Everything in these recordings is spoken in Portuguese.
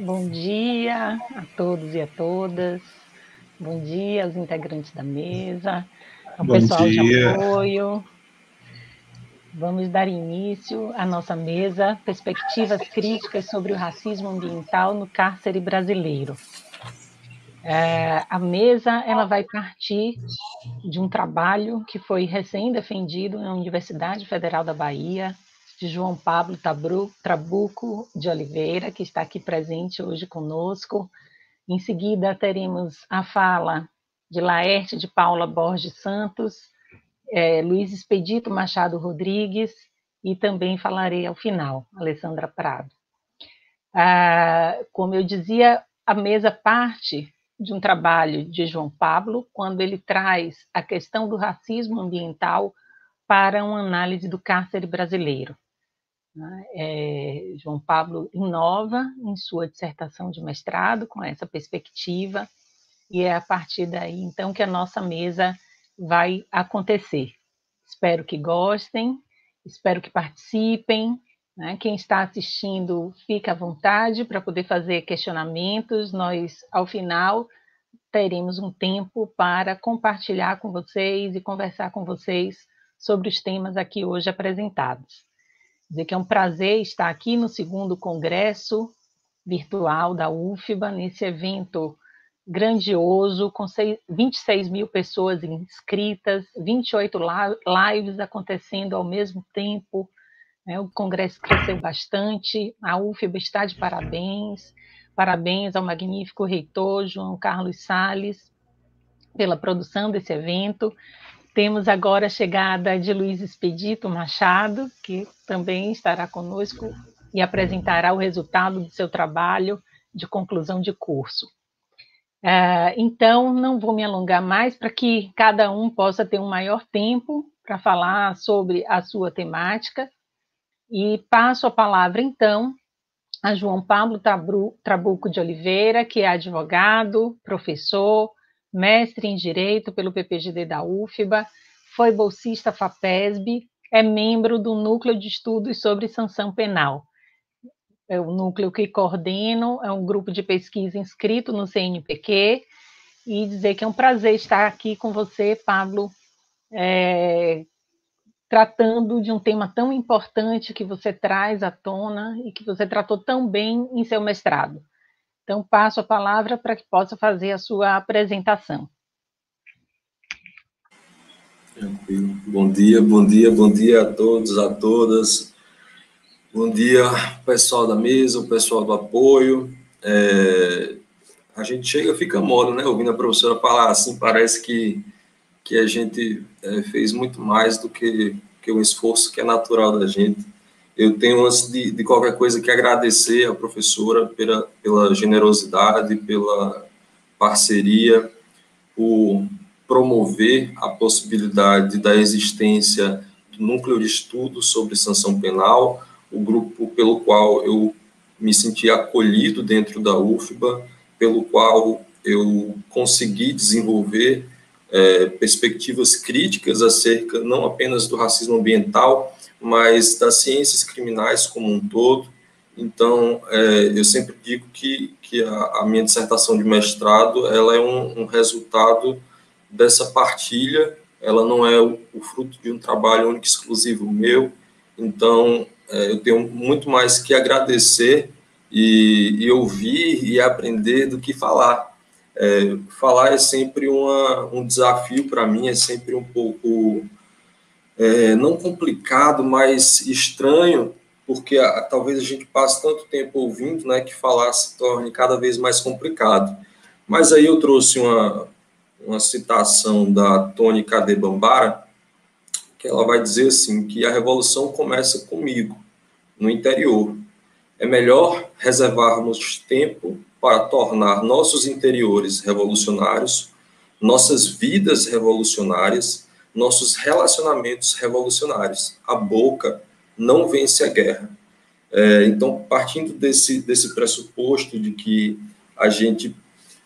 Bom dia a todos e a todas. Bom dia aos integrantes da mesa, ao Bom pessoal de dia. apoio. Vamos dar início à nossa mesa Perspectivas Críticas sobre o Racismo Ambiental no Cárcere Brasileiro. A mesa ela vai partir de um trabalho que foi recém-defendido na Universidade Federal da Bahia, de João Pablo Trabuco de Oliveira, que está aqui presente hoje conosco. Em seguida, teremos a fala de Laerte de Paula Borges Santos, Luiz Expedito Machado Rodrigues, e também falarei ao final, Alessandra Prado. Como eu dizia, a mesa parte de um trabalho de João Pablo, quando ele traz a questão do racismo ambiental para uma análise do cárcere brasileiro. João Pablo inova em sua dissertação de mestrado com essa perspectiva, e é a partir daí, então, que a nossa mesa vai acontecer. Espero que gostem, espero que participem. Quem está assistindo, fica à vontade para poder fazer questionamentos. Nós, ao final, teremos um tempo para compartilhar com vocês e conversar com vocês sobre os temas aqui hoje apresentados. Dizer que é um prazer estar aqui no 2º Congresso Virtual da UFBA, nesse evento grandioso, com 26 mil pessoas inscritas, 28 lives acontecendo ao mesmo tempo. O congresso cresceu bastante, a UFBA está de parabéns. Parabéns ao magnífico reitor João Carlos Salles pela produção desse evento. Temos agora a chegada de Luiz Expedito Machado, que também estará conosco e apresentará o resultado do seu trabalho de conclusão de curso. Então, não vou me alongar mais para que cada um possa ter um maior tempo para falar sobre a sua temática, e passo a palavra, então, a João Pablo Trabuco de Oliveira, que é advogado, professor, mestre em Direito pelo PPGD da UFBA, foi bolsista FAPESB, é membro do Núcleo de Estudos sobre Sanção Penal. É o núcleo que coordeno, é um grupo de pesquisa inscrito no CNPq, e dizer que é um prazer estar aqui com você, Pablo, tratando de um tema tão importante que você traz à tona e que você tratou tão bem em seu mestrado. Então, passo a palavra para que possa fazer a sua apresentação. Tranquilo. Bom dia a todos, a todas. Bom dia, pessoal da mesa, o pessoal do apoio. A gente chega, fica mole, né? Ouvindo a professora falar assim, parece que a gente fez muito mais do que um esforço que é natural da gente. Eu tenho, antes de qualquer coisa, que agradecer à professora pela generosidade, pela parceria, por promover a possibilidade da existência do Núcleo de Estudos sobre Sanção Penal, o grupo pelo qual eu me senti acolhido dentro da UFBA, pelo qual eu consegui desenvolver perspectivas críticas acerca não apenas do racismo ambiental, mas das ciências criminais como um todo. Então, eu sempre digo que a minha dissertação de mestrado ela é um resultado dessa partilha, ela não é o fruto de um trabalho único e exclusivo meu. Então, eu tenho muito mais que agradecer e ouvir e aprender do que falar. Falar é sempre um desafio para mim, é sempre um pouco, não complicado, mas estranho, porque talvez a gente passe tanto tempo ouvindo, né, que falar se torne cada vez mais complicado. Mas aí eu trouxe uma citação da Toni Kadebambara, que ela vai dizer assim, que a revolução começa comigo, no interior. É melhor reservarmos tempo para tornar nossos interiores revolucionários, nossas vidas revolucionárias, nossos relacionamentos revolucionários. A boca não vence a guerra. Então, partindo desse pressuposto de que a gente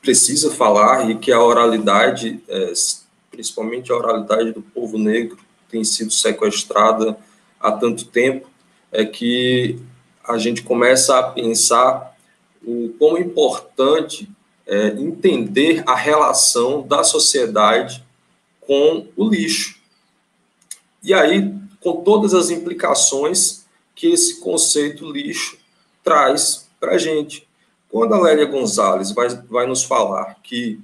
precisa falar e que a oralidade, principalmente a oralidade do povo negro, tem sido sequestrada há tanto tempo, é que a gente começa a pensar o quão importante é entender a relação da sociedade com o lixo. E aí, com todas as implicações que esse conceito lixo traz para a gente. Quando a Lélia Gonzalez vai nos falar que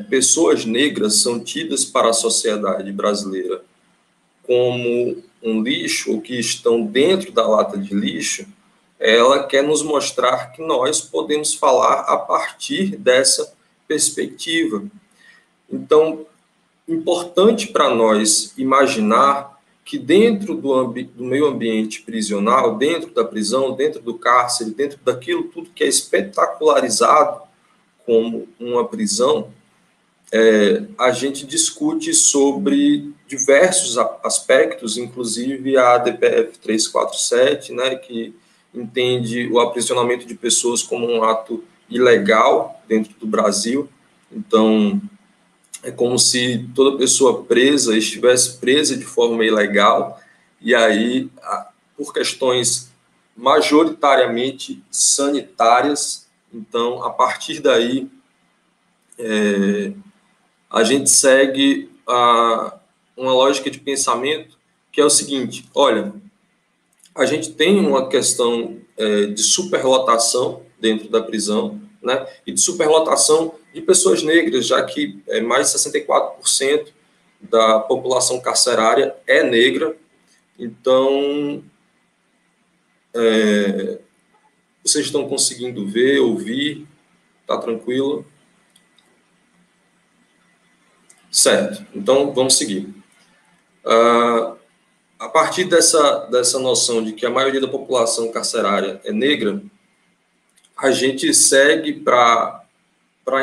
pessoas negras são tidas para a sociedade brasileira como um lixo, ou que estão dentro da lata de lixo, ela quer nos mostrar que nós podemos falar a partir dessa perspectiva. Então, importante para nós imaginar que dentro do meio ambiente prisional, dentro da prisão, dentro do cárcere, dentro daquilo tudo que é espetacularizado como uma prisão, a gente discute sobre diversos aspectos, inclusive a ADPF 347, né, que entende o aprisionamento de pessoas como um ato ilegal dentro do Brasil. Então, é como se toda pessoa presa estivesse presa de forma ilegal, e aí, por questões majoritariamente sanitárias, então, a partir daí, a gente segue uma lógica de pensamento que é o seguinte: olha, a gente tem uma questão de superlotação dentro da prisão, né, e de superlotação de pessoas negras, já que mais de 64% da população carcerária é negra. Então, vocês estão conseguindo ver, ouvir? Tá tranquilo? Certo, então vamos seguir. A partir dessa noção de que a maioria da população carcerária é negra, a gente segue para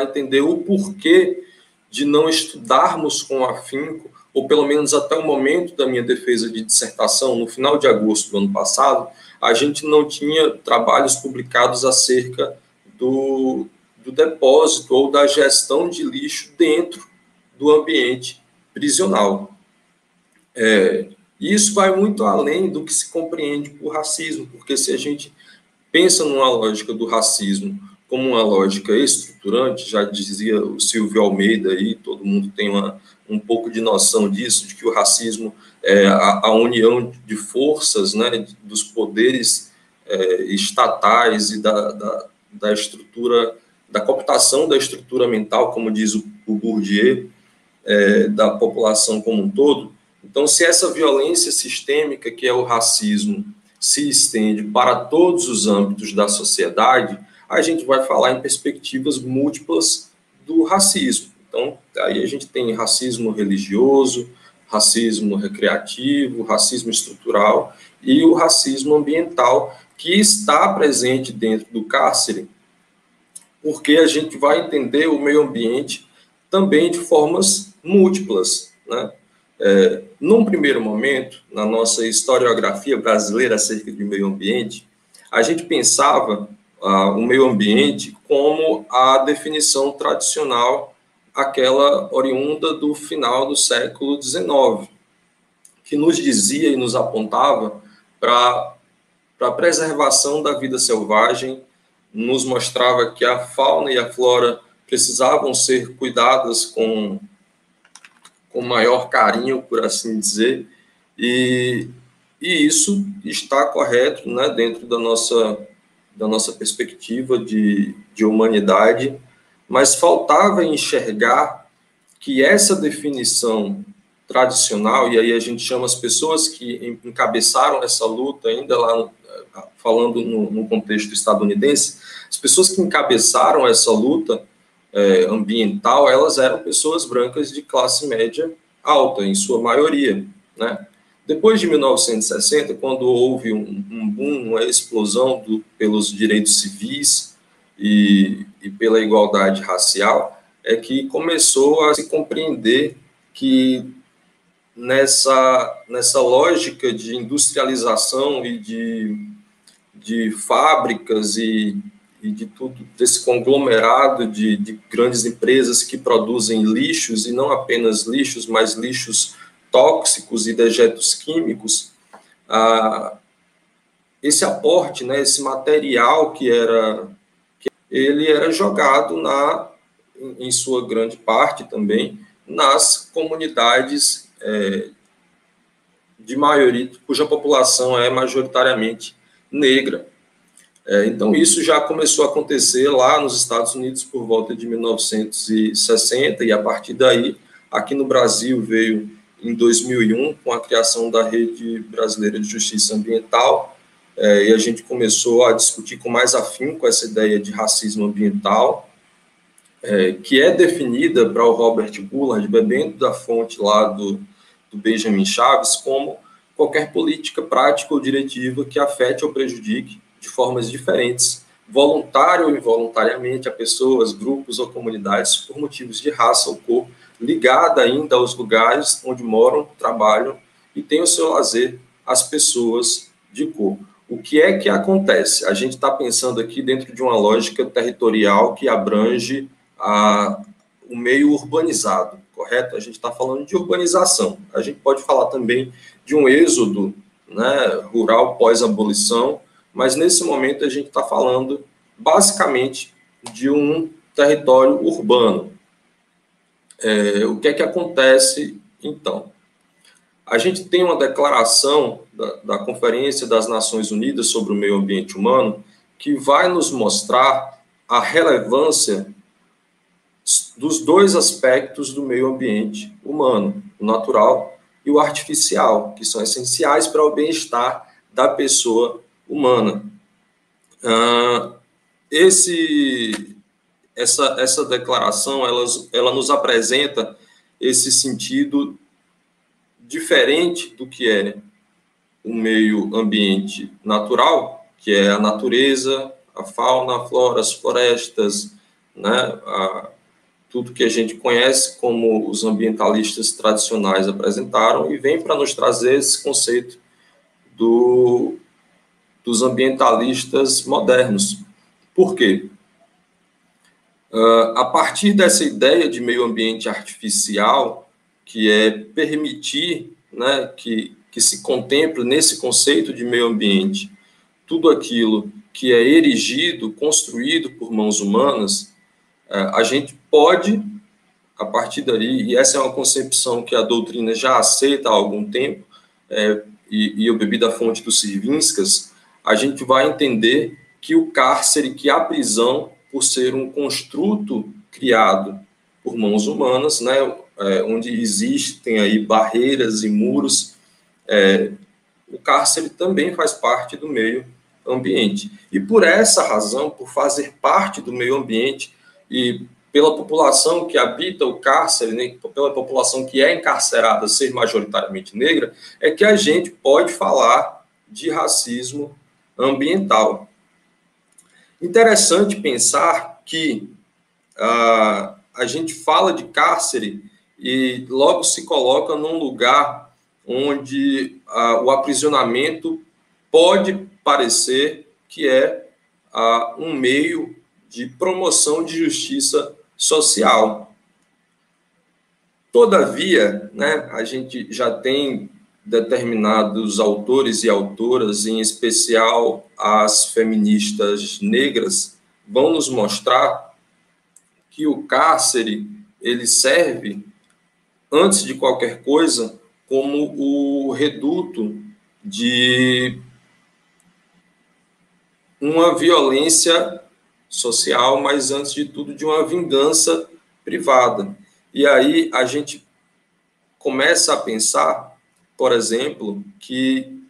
entender o porquê de não estudarmos com afinco, ou pelo menos até o momento da minha defesa de dissertação, no final de agosto do ano passado, a gente não tinha trabalhos publicados acerca do depósito ou da gestão de lixo dentro do ambiente prisional. Isso vai muito além do que se compreende por racismo, porque se a gente pensa numa lógica do racismo como uma lógica estruturante, já dizia o Silvio Almeida aí, todo mundo tem um pouco de noção disso, de que o racismo é a união de forças, né, dos poderes estatais e da estrutura, da cooptação da estrutura mental, como diz o Bourdieu, da população como um todo. Então, se essa violência sistêmica, que é o racismo, se estende para todos os âmbitos da sociedade, a gente vai falar em perspectivas múltiplas do racismo. Então, aí a gente tem racismo religioso, racismo recreativo, racismo estrutural e o racismo ambiental, que está presente dentro do cárcere, porque a gente vai entender o meio ambiente também de formas múltiplas, né? Num primeiro momento, na nossa historiografia brasileira acerca de meio ambiente, a gente pensava o meio ambiente como a definição tradicional, aquela oriunda do final do século XIX, que nos dizia e nos apontava para a preservação da vida selvagem, nos mostrava que a fauna e a flora precisavam ser cuidadas com maior carinho, por assim dizer, e isso está correto, né, dentro da nossa perspectiva de humanidade, mas faltava enxergar que essa definição tradicional, e aí a gente chama as pessoas que encabeçaram essa luta, ainda lá falando no contexto estadunidense, as pessoas que encabeçaram essa luta ambiental, elas eram pessoas brancas de classe média alta, em sua maioria, né? Depois de 1960, quando houve um boom, uma explosão pelos direitos civis e pela igualdade racial, é que começou a se compreender que nessa lógica de industrialização e de fábricas e de tudo, desse conglomerado de grandes empresas que produzem lixos, e não apenas lixos, mas lixos tóxicos e dejetos químicos, esse aporte, né, esse material que era ele era jogado em sua grande parte também, nas comunidades de maioria, cuja população é majoritariamente negra. Então, isso já começou a acontecer lá nos Estados Unidos por volta de 1960, e a partir daí, aqui no Brasil, veio em 2001, com a criação da Rede Brasileira de Justiça Ambiental, e a gente começou a discutir com mais afinco essa ideia de racismo ambiental, que é definida para o Robert Bullard, bebendo da fonte lá do Benjamin Chaves, como qualquer política prática ou diretiva que afete ou prejudique de formas diferentes, voluntário ou involuntariamente, a pessoas, grupos ou comunidades por motivos de raça ou cor, ligada ainda aos lugares onde moram, trabalham e têm o seu lazer as pessoas de cor. O que é que acontece? A gente está pensando aqui dentro de uma lógica territorial que abrange o meio urbanizado, correto? A gente está falando de urbanização. A gente pode falar também de um êxodo, né, rural pós-abolição, mas nesse momento a gente está falando basicamente de um território urbano. O que é que acontece, então? A gente tem uma declaração da Conferência das Nações Unidas sobre o Meio Ambiente Humano que vai nos mostrar a relevância dos dois aspectos do meio ambiente humano, o natural e o artificial, que são essenciais para o bem-estar da pessoa humana. Essa declaração, ela nos apresenta esse sentido diferente do que é o meio ambiente natural, que é a natureza, a fauna, a flora, as florestas, né, tudo que a gente conhece como os ambientalistas tradicionais apresentaram, e vem para nos trazer esse conceito dos ambientalistas modernos. Por quê? A partir dessa ideia de meio ambiente artificial, que é permitir, né, que se contemple nesse conceito de meio ambiente tudo aquilo que é erigido, construído por mãos humanas, a gente pode, a partir daí, e essa é uma concepção que a doutrina já aceita há algum tempo, e eu bebi da fonte dos Sirvinskas, a gente vai entender que o cárcere, que a prisão, por ser um construto criado por mãos humanas, né, onde existem aí barreiras e muros, o cárcere também faz parte do meio ambiente. E por essa razão, por fazer parte do meio ambiente e pela população que habita o cárcere, né, pela população que é encarcerada ser majoritariamente negra, é que a gente pode falar de racismo ambiental. Interessante pensar que a gente fala de cárcere e logo se coloca num lugar onde o aprisionamento pode parecer que é um meio de promoção de justiça social. Todavia, né, a gente já tem determinados autores e autoras, em especial as feministas negras, vão nos mostrar que o cárcere ele serve, antes de qualquer coisa, como o reduto de uma violência social, mas antes de tudo de uma vingança privada. E aí a gente começa a pensar, por exemplo, que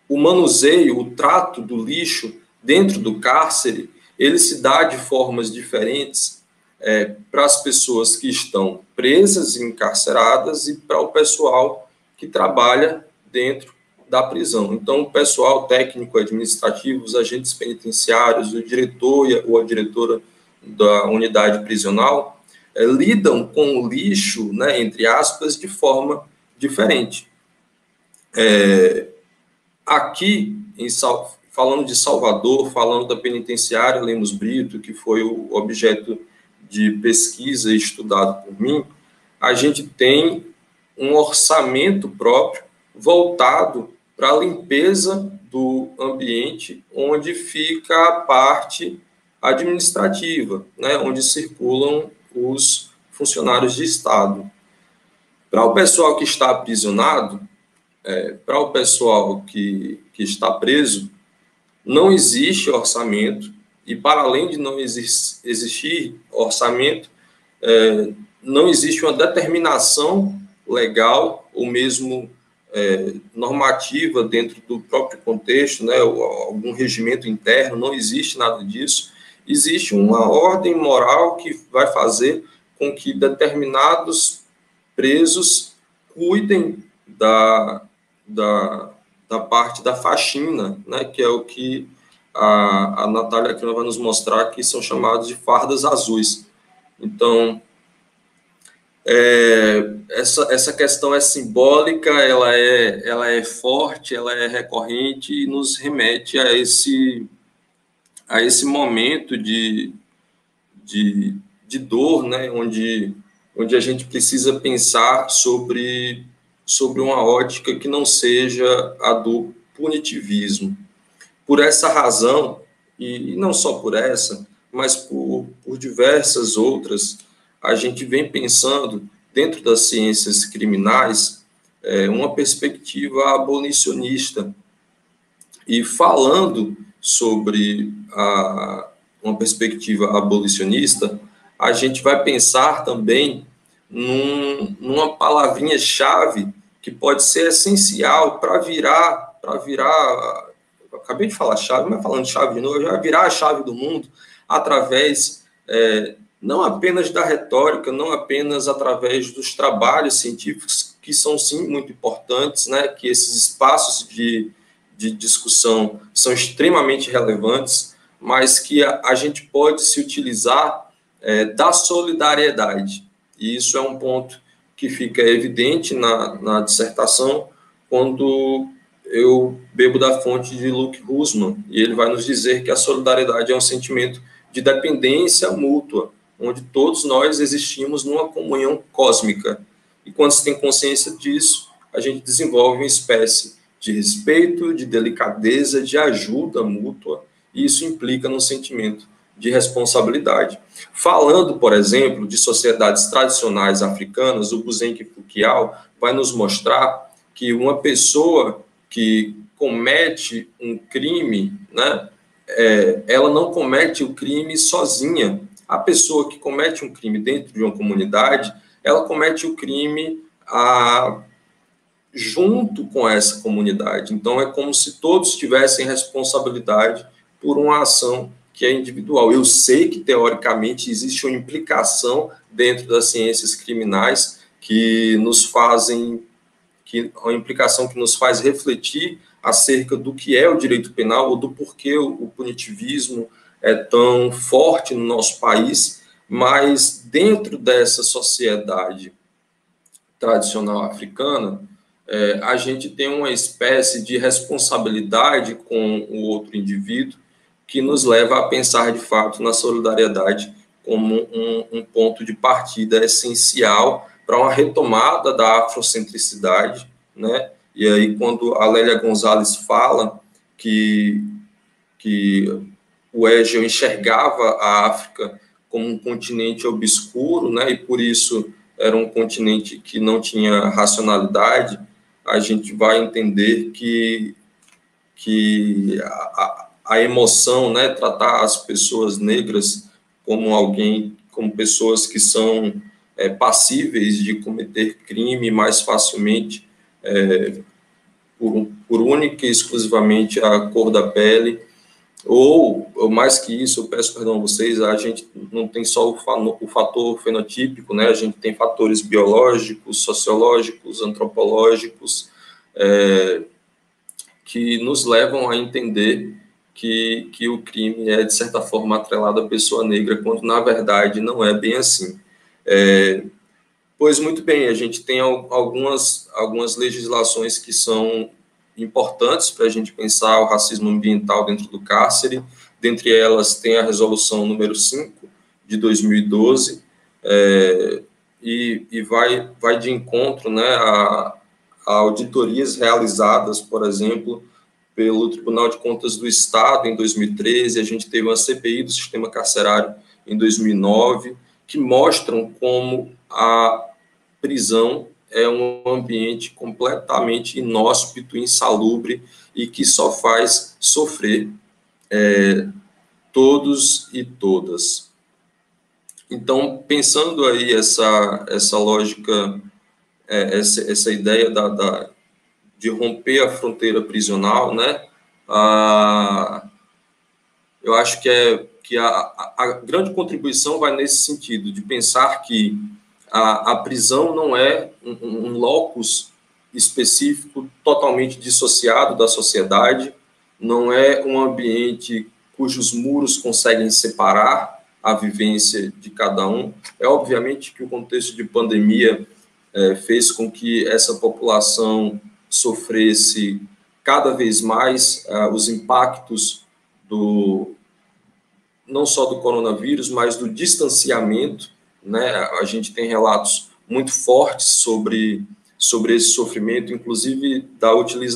o manuseio, o trato do lixo dentro do cárcere, ele se dá de formas diferentes para as pessoas que estão presas e encarceradas e para o pessoal que trabalha dentro da prisão. Então, o pessoal técnico administrativo, os agentes penitenciários, o diretor ou a diretora da unidade prisional, lidam com o lixo, né, entre aspas, de forma diferente. Aqui, falando de Salvador, falando da penitenciária Lemos Brito, que foi o objeto de pesquisa e estudado por mim, a gente tem um orçamento próprio voltado para a limpeza do ambiente, onde fica a parte administrativa, né, onde circulam os funcionários de Estado. Para o pessoal que está aprisionado, para o pessoal que está preso, não existe orçamento, e para além de não existir orçamento, não existe uma determinação legal ou mesmo normativa dentro do próprio contexto, né, algum regimento interno, não existe nada disso. Existe uma ordem moral que vai fazer com que determinados presos cuidem da parte da faxina, né, que é o que a Natália aqui vai nos mostrar, que são chamados de fardas azuis. Então, essa questão é simbólica, ela é forte, ela é recorrente e nos remete a esse momento de dor, né, onde a gente precisa pensar sobre uma ótica que não seja a do punitivismo. Por essa razão, e não só por essa, mas por diversas outras, a gente vem pensando, dentro das ciências criminais, uma perspectiva abolicionista. E falando sobre uma perspectiva abolicionista, a gente vai pensar também numa palavrinha-chave que pode ser essencial para virar, eu acabei de falar chave, mas falando chave de novo, já virar a chave do mundo através, não apenas da retórica, não apenas através dos trabalhos científicos, que são, sim, muito importantes, né, que esses espaços de discussão são extremamente relevantes, mas que a gente pode se utilizar da solidariedade. E isso é um ponto que fica evidente na dissertação, quando eu bebo da fonte de Luke Hussmann, e ele vai nos dizer que a solidariedade é um sentimento de dependência mútua, onde todos nós existimos numa comunhão cósmica. E quando se tem consciência disso, a gente desenvolve uma espécie de respeito, de delicadeza, de ajuda mútua, e isso implica num sentimento de responsabilidade. Falando, por exemplo, de sociedades tradicionais africanas, o Buzenke Fukiao vai nos mostrar que uma pessoa que comete um crime, né, ela não comete o crime sozinha. A pessoa que comete um crime dentro de uma comunidade, ela comete o crime junto com essa comunidade. Então, é como se todos tivessem responsabilidade por uma ação que é individual. Eu sei que, teoricamente, existe uma implicação dentro das ciências criminais que nos fazem, uma implicação que nos faz refletir acerca do que é o direito penal ou do porquê o punitivismo é tão forte no nosso país, mas dentro dessa sociedade tradicional africana, a gente tem uma espécie de responsabilidade com o outro indivíduo que nos leva a pensar, de fato, na solidariedade como um ponto de partida essencial para uma retomada da afrocentricidade, né? E aí, quando a Lélia Gonzalez fala que o Hegel enxergava a África como um continente obscuro, né? E por isso era um continente que não tinha racionalidade, a gente vai entender que a emoção, né, tratar as pessoas negras como pessoas que são passíveis de cometer crime mais facilmente, por única e exclusivamente a cor da pele, ou mais que isso, eu peço perdão a vocês, a gente não tem só o fator fenotípico, né, a gente tem fatores biológicos, sociológicos, antropológicos, que nos levam a entender que o crime é, de certa forma, atrelado à pessoa negra, quando, na verdade, não é bem assim. Pois, muito bem, a gente tem algumas legislações que são importantes para a gente pensar o racismo ambiental dentro do cárcere. Dentre elas, tem a resolução número 5, de 2012, e vai de encontro, né, a auditorias realizadas, por exemplo, pelo Tribunal de Contas do Estado em 2013, a gente teve uma CPI do sistema carcerário em 2009, que mostram como a prisão é um ambiente completamente inóspito, insalubre e que só faz sofrer todos e todas. Então, pensando aí essa lógica, essa ideia de romper a fronteira prisional, né? Eu acho que a grande contribuição vai nesse sentido, de pensar que a prisão não é um locus específico totalmente dissociado da sociedade, não é um ambiente cujos muros conseguem separar a vivência de cada um. É obviamente que o contexto de pandemia fez com que essa população sofresse cada vez mais os impactos não só do coronavírus, mas do distanciamento, né? A gente tem relatos muito fortes sobre esse sofrimento, inclusive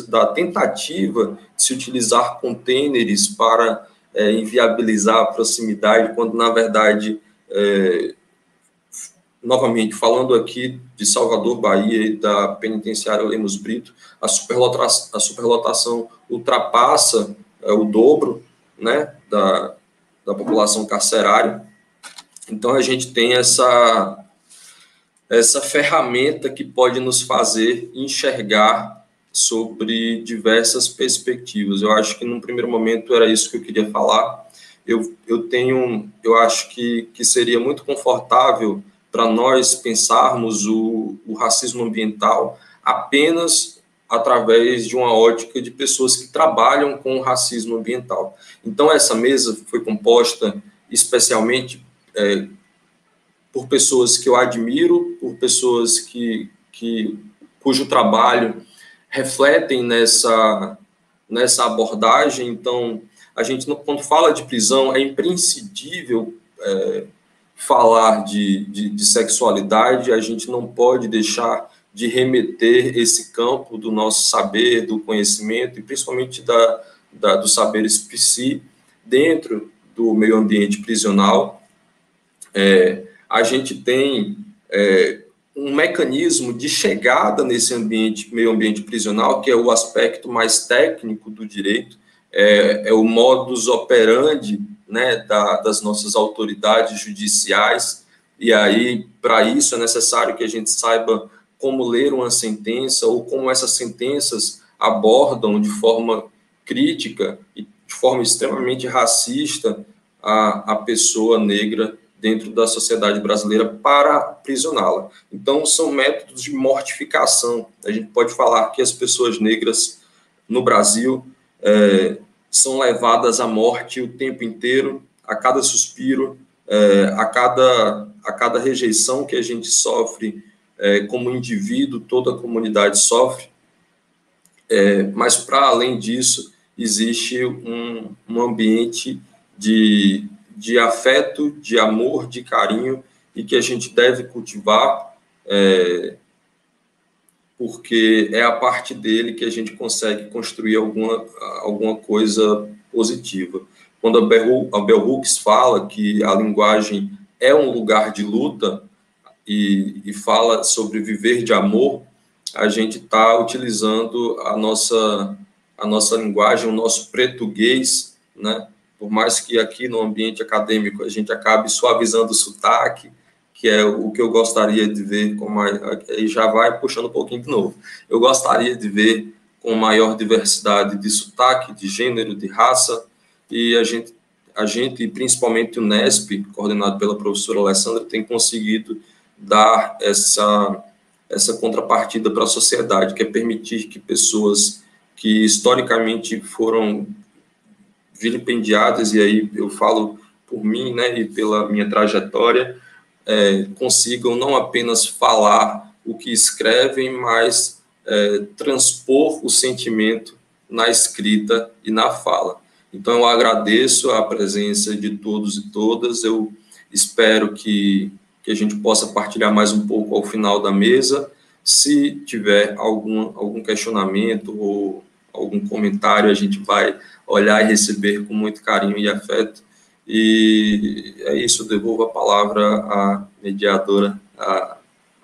da tentativa de se utilizar containers para inviabilizar a proximidade, quando, na verdade, novamente, falando aqui de Salvador, Bahia e da penitenciária Lemos Brito, a superlotação ultrapassa o dobro, né, da população carcerária. Então, a gente tem essa ferramenta que pode nos fazer enxergar sobre diversas perspectivas. Eu acho que, num primeiro momento, era isso que eu queria falar. Eu acho que seria muito confortável para nós pensarmos o racismo ambiental apenas através de uma ótica de pessoas que trabalham com o racismo ambiental. Então, essa mesa foi composta especialmente por pessoas que eu admiro, por pessoas cujo trabalho refletem nessa abordagem. Então, a gente, quando fala de prisão, é imprescindível falar de sexualidade, a gente não pode deixar de remeter esse campo do nosso saber, do conhecimento, e principalmente dos saberes psi, dentro do meio ambiente prisional. A gente tem um mecanismo de chegada nesse meio ambiente prisional, que é o aspecto mais técnico do direito, é o modus operandi, né, das nossas autoridades judiciais, e aí, para isso, é necessário que a gente saiba como ler uma sentença, ou como essas sentenças abordam de forma crítica e de forma extremamente racista a pessoa negra dentro da sociedade brasileira para aprisioná-la. Então, são métodos de mortificação. A gente pode falar que as pessoas negras no Brasil são levadas à morte o tempo inteiro, a cada suspiro, a cada rejeição que a gente sofre como indivíduo, toda a comunidade sofre. Mas, para além disso, existe um ambiente de afeto, de amor, de carinho, e que a gente deve cultivar, porque é a partir dele que a gente consegue construir alguma coisa positiva. Quando a Bell Hooks fala que a linguagem é um lugar de luta e fala sobre viver de amor, a gente está utilizando a nossa linguagem, o nosso português, né? Por mais que aqui no ambiente acadêmico a gente acabe suavizando o sotaque, que é o que eu gostaria de ver, e já vai puxando um pouquinho de novo. Eu gostaria de ver com maior diversidade de sotaque, de gênero, de raça, e a gente, principalmente o NESP, coordenado pela professora Alessandra, tem conseguido dar essa contrapartida para a sociedade, que é permitir que pessoas que historicamente foram vilipendiadas, e aí eu falo por mim, né, e pela minha trajetória, consigam não apenas falar o que escrevem, mas transpor o sentimento na escrita e na fala. Então, eu agradeço a presença de todos e todas, eu espero que a gente possa partilhar mais um pouco ao final da mesa. Se tiver algum questionamento ou algum comentário, a gente vai olhar e receber com muito carinho e afeto. E é isso, eu devolvo a palavra à mediadora, à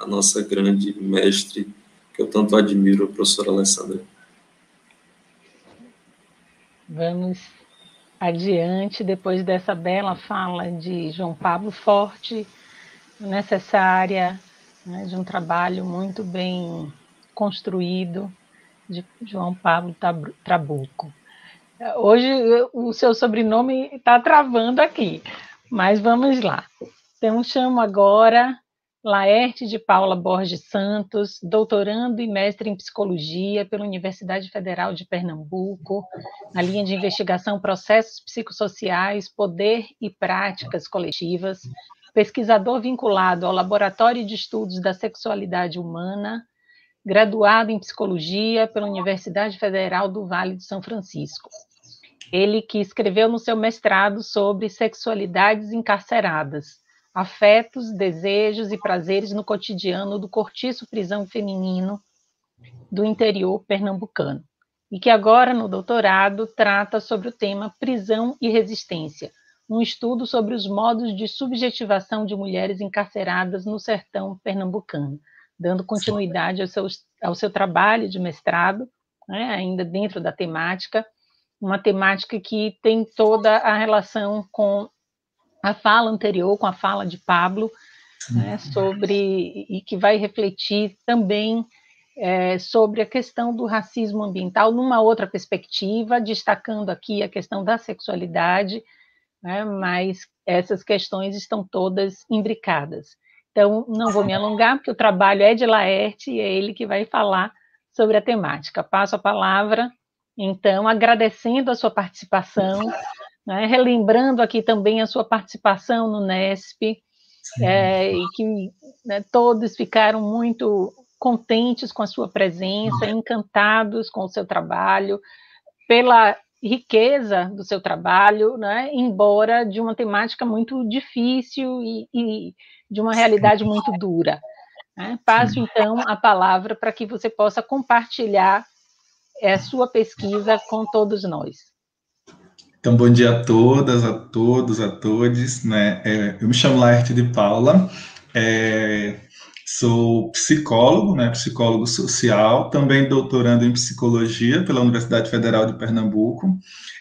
nossa grande mestre, que eu tanto admiro, a professora Alessandra. Vamos adiante, depois dessa bela fala de João Pablo Forte, necessária, né, de um trabalho muito bem construído, de João Pablo Trabuco. Hoje o seu sobrenome está travando aqui, mas vamos lá. Então, chamo agora Laerte de Paula Borges Santos, doutorando e mestre em psicologia pela Universidade Federal de Pernambuco, na linha de investigação Processos Psicossociais, Poder e Práticas Coletivas, pesquisador vinculado ao Laboratório de Estudos da Sexualidade Humana, graduado em psicologia pela Universidade Federal do Vale do São Francisco. Ele que escreveu no seu mestrado sobre sexualidades encarceradas, afetos, desejos e prazeres no cotidiano do cortiço prisão feminino do interior pernambucano, e que agora, no doutorado, trata sobre o tema prisão e resistência, um estudo sobre os modos de subjetivação de mulheres encarceradas no sertão pernambucano, dando continuidade ao seu trabalho de mestrado, né, ainda dentro da temática, uma temática que tem toda a relação com a fala anterior, com a fala de Pablo, né, e que vai refletir também sobre a questão do racismo ambiental numa outra perspectiva, destacando aqui a questão da sexualidade, né, mas essas questões estão todas imbricadas. Então, não vou me alongar, porque o trabalho é de Laerte e é ele que vai falar sobre a temática. Passo a palavra, então, agradecendo a sua participação, né, relembrando aqui também a sua participação no NESP, e que, né, todos ficaram muito contentes com a sua presença, encantados com o seu trabalho, pela riqueza do seu trabalho, né, embora de uma temática muito difícil e de uma realidade muito dura. Né? Passo, então, a palavra para que você possa compartilhar a sua pesquisa com todos nós. Então, bom dia a todas, a todos, a todes, né? Eu me chamo Laerte de Paula, sou psicólogo, né? Psicólogo social, também doutorando em psicologia pela Universidade Federal de Pernambuco.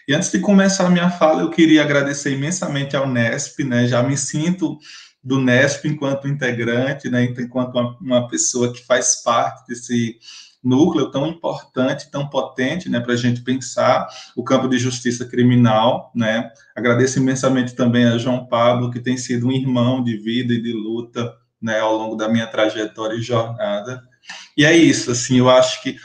E antes de começar a minha fala, eu queria agradecer imensamente ao NESP, né? Já me sinto do NESP enquanto integrante, né? Enquanto uma pessoa que faz parte desse núcleo tão importante, tão potente, né, para a gente pensar o campo de justiça criminal, né. Agradeço imensamente também a João Pablo, que tem sido um irmão de vida e de luta, né, ao longo da minha trajetória e jornada. E é isso, assim, eu acho que